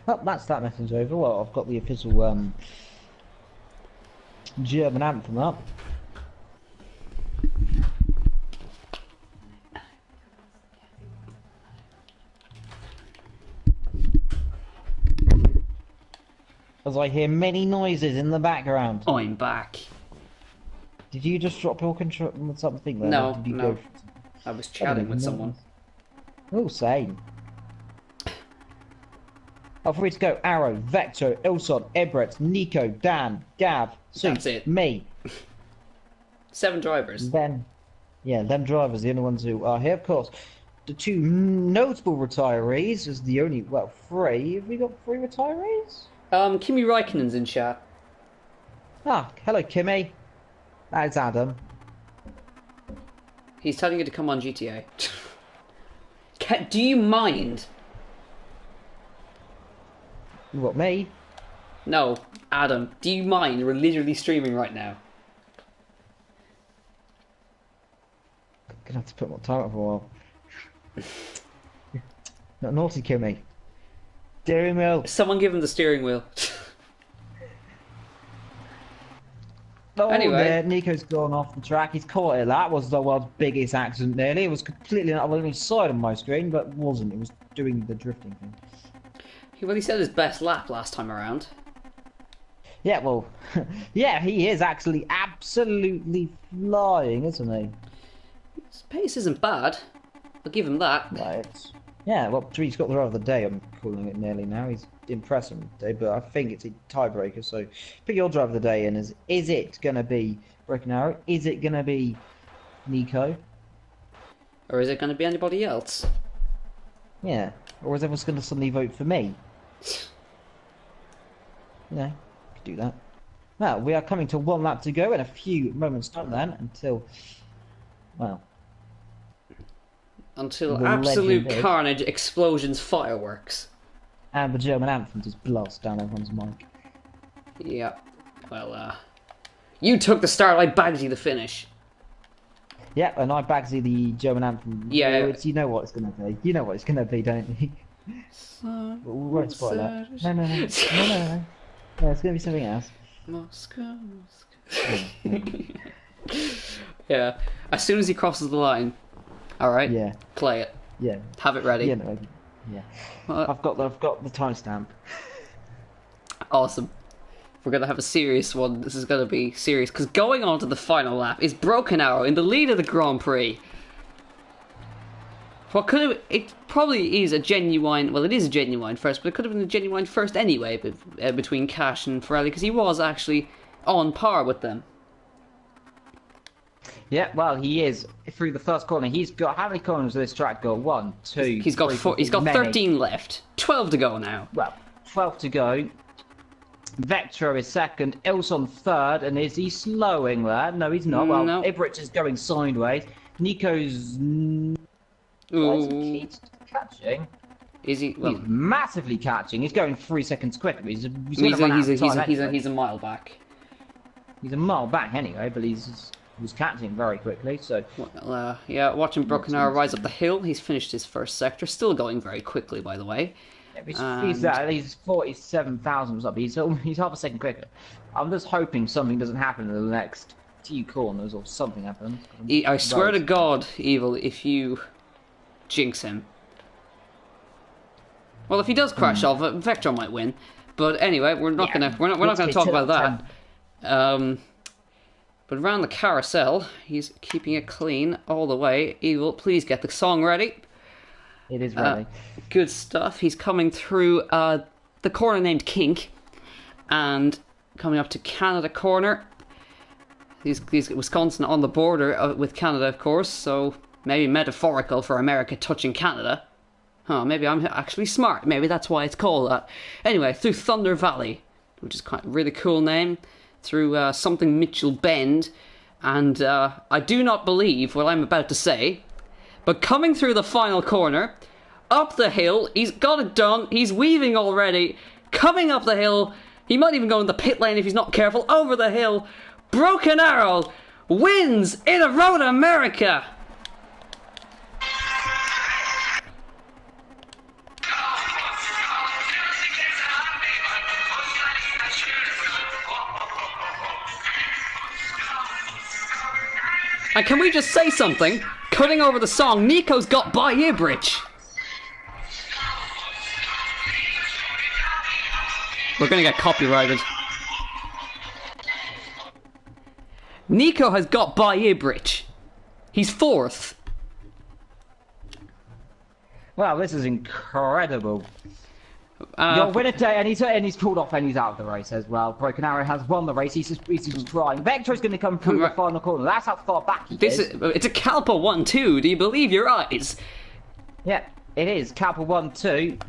Oh, that's that message over. Well, I've got the official German anthem up. As I hear many noises in the background. I'm back. Did you just drop your control with something there? No, no. I was chatting with someone. Oh, same. I'm free to go. Arrow, Vector, Ilson, Ebret, Nico, Dan, Gav, Sue, That's it. me. 7 drivers. Then, yeah, them drivers, the only ones who are here, of course. The 2 notable retirees is the only, well, 3. Have we got 3 retirees? Kimi Räikkönen's in chat. Ah, hello, Kimmy. That's Adam. He's telling you to come on GTA. Do you mind? What, me? No, Adam. Do you mind? We're literally streaming right now. gonna have to put more time up for a while. Not naughty, Kimmy. Steering wheel. Someone give him the steering wheel. Oh, Anyway. there, Nico's gone off the track. He's caught it. That was the world's biggest accident nearly. It was completely on the other side of my screen, but it wasn't. It was doing the drifting thing. Well, he said his best lap last time around. Yeah, well, yeah, he is actually absolutely flying, isn't he? His pace isn't bad. I'll give him that. Right. Yeah, well, he's got the drive of the day, I'm calling it nearly now. He's impressive today, but I think it's a tiebreaker, so pick your drive of the day in. Is it going to be Broken Arrow? Is it going to be Nico? Or is it going to be anybody else? Yeah. Or is everyone going to suddenly vote for me? Yeah, could do that. Well, we are coming to one lap to go in a few moments time then, until, well... Until absolute legendary. carnage, explosions, fireworks. And the German anthem just blasts down everyone's mic. Yeah. Well, you took the start, I bagged you the finish. Yep, and I Bagsy the German anthem. Yeah. You know what it's going to be. You know what it's going to be, don't you? We won't spoil that. No. No, it's going to be something else. Moscow. Yeah. As soon as he crosses the line, alright, Yeah. play it. Yeah. Have it ready. Yeah, no, yeah. I've got the timestamp. Awesome. We're going to have a serious one. This is going to be serious, because going on to the final lap is Broken Arrow in the lead of the Grand Prix. What could have... It probably is a genuine... Well, it is a genuine first, but it could have been a genuine first anyway, between Cash and Ferrari, because he was actually on par with them. Yeah, well, he is through the first corner. He's got... How many corners does this track got? 1, 2, He's got 3, four, he's got many. 13 left. 12 to go now. Well, 12 to go. Vectra is second, Ilson third, and is he slowing there? No, he's not. Well, No. Ibrich is going sideways. Nico's... Ooh. He's catching. Is he? Well, He's massively catching. He's going 3 seconds quicker. He's he's a mile back. He's a mile back anyway, but he's catching very quickly. So Well, yeah, watching Broken Arrow rise up the hill. He's finished his first sector. Still going very quickly, by the way. he's 47,000 up. He's half a second quicker. I'm just hoping something doesn't happen in the next few corners or something happens. I swear to God, Evil, if you jinx him. Well, if he does crash off, Vector might win. But anyway, we're not gonna talk about that. But around the carousel, he's keeping it clean all the way. Evil, please get the song ready. It is ready. Good stuff. He's coming through the corner named Kink, and coming up to Canada corner. He's Wisconsin on the border with Canada, of course, so maybe metaphorical for America touching Canada. Huh, maybe I'm actually smart. Maybe that's why it's called that. Anyway, through Thunder Valley, which is quite a really cool name, through something Mitchell Bend, and I do not believe what I'm about to say, but coming through the final corner, up the hill, he's got it done, he's weaving already, coming up the hill, he might even go in the pit lane if he's not careful, over the hill, Broken Arrow wins in a Road America! And can we just say something? Cutting over the song, Nico's got by Ibrich. We're gonna get copyrighted. Nico has got by Ibrich. He's fourth. Well, this is incredible. Your winner today, and he's pulled off and he's out of the race as well. Broken Arrow has won the race. He's just trying. Vector is going to come through the final corner. That's how far back he is. It's a Calpa 1-2. Do you believe your eyes? Yeah, it is. Calpa 1-2.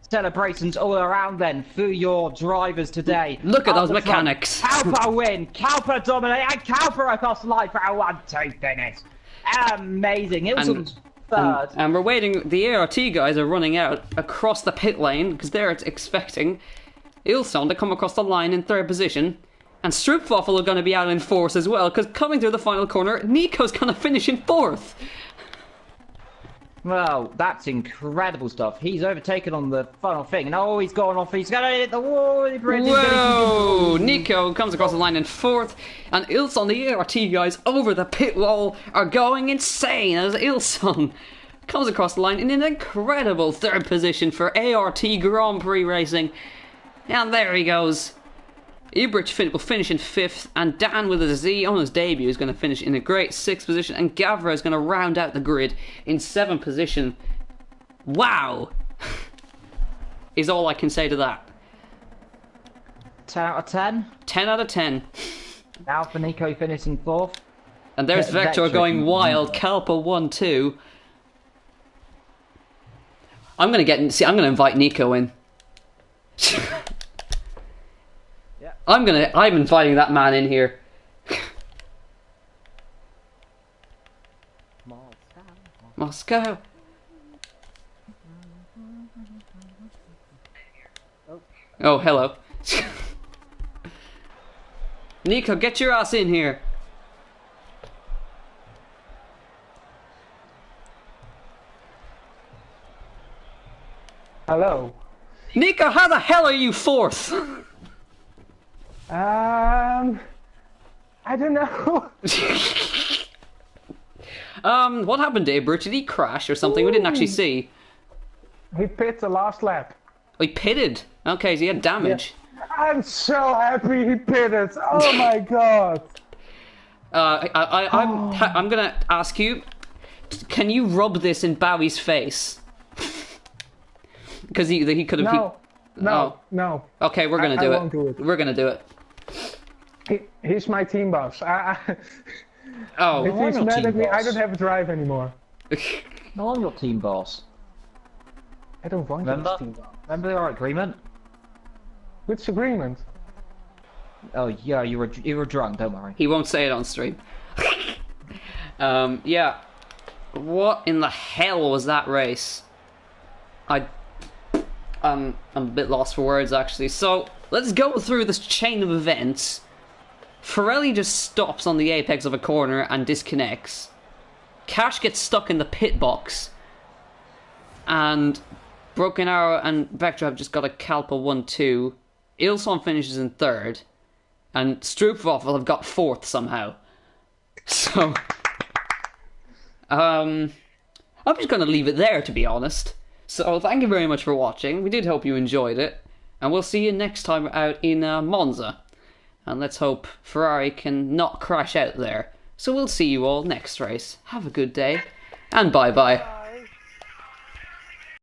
Celebrations all around then for your drivers today. Look at those mechanics. Calpa win. Calpa dominate. And Calpa across the line for a 1-2 finish. Amazing. Ilson's third. And we're waiting. The ART guys are running out across the pit lane because they're expecting Ilson to come across the line in third position. And Stroopwafel are going to be out in fourth as well, because coming through the final corner, Nico's going to finish in fourth. Well, that's incredible stuff. He's overtaken on the final thing, and oh, he's gone off. He's going to hit the wall. Whoa! Nico comes across the line in fourth, and Ilson, the ART guys over the pit wall, are going insane as Ilson comes across the line in an incredible third position for ART Grand Prix racing. And there he goes. Ibrich will finish in fifth, and Dan with a Z on his debut is going to finish in a great sixth position, and Gavra is going to round out the grid in seventh position. Wow! Is all I can say to that. 10 out of 10? 10 out of 10. Now for Nico finishing fourth. And there's Vector going wild. Kalpa 1-2. I'm going to invite Nico in. I'm inviting that man in here. Moscow. Oh, hello. Nico, get your ass in here. Hello. Nico, how the hell are you fourth? I don't know. What happened to Ibrich? Did he crash or something? We didn't actually see. He pit the last lap. Oh, he pitted. Okay, so he had damage. Yeah. I'm so happy he pitted. Oh my god. I'm gonna ask you, can you rub this in Bowie's face? Because he could have. No. Okay, we're gonna do it. Won't do it. We're gonna do it. He's my team boss. Oh, if he's mad at me, I don't have a drive anymore. No, I'm your team boss. I don't want you as team boss. Remember our agreement? Which agreement? Oh yeah, you were drunk. Don't worry. He won't say it on stream. Yeah. What in the hell was that race? I'm a bit lost for words actually. So let's go through this chain of events. Pirelli just stops on the apex of a corner and disconnects. Cash gets stuck in the pit box. And Broken Arrow and Vector have just got a Kalpa 1-2. Ilson finishes in third. And Stroopwafel have got fourth somehow. So, I'm just going to leave it there, to be honest. So, thank you very much for watching. We did hope you enjoyed it. And we'll see you next time out in Monza. And let's hope Ferrari can not crash out there. So we'll see you all next race. Have a good day. And bye-bye.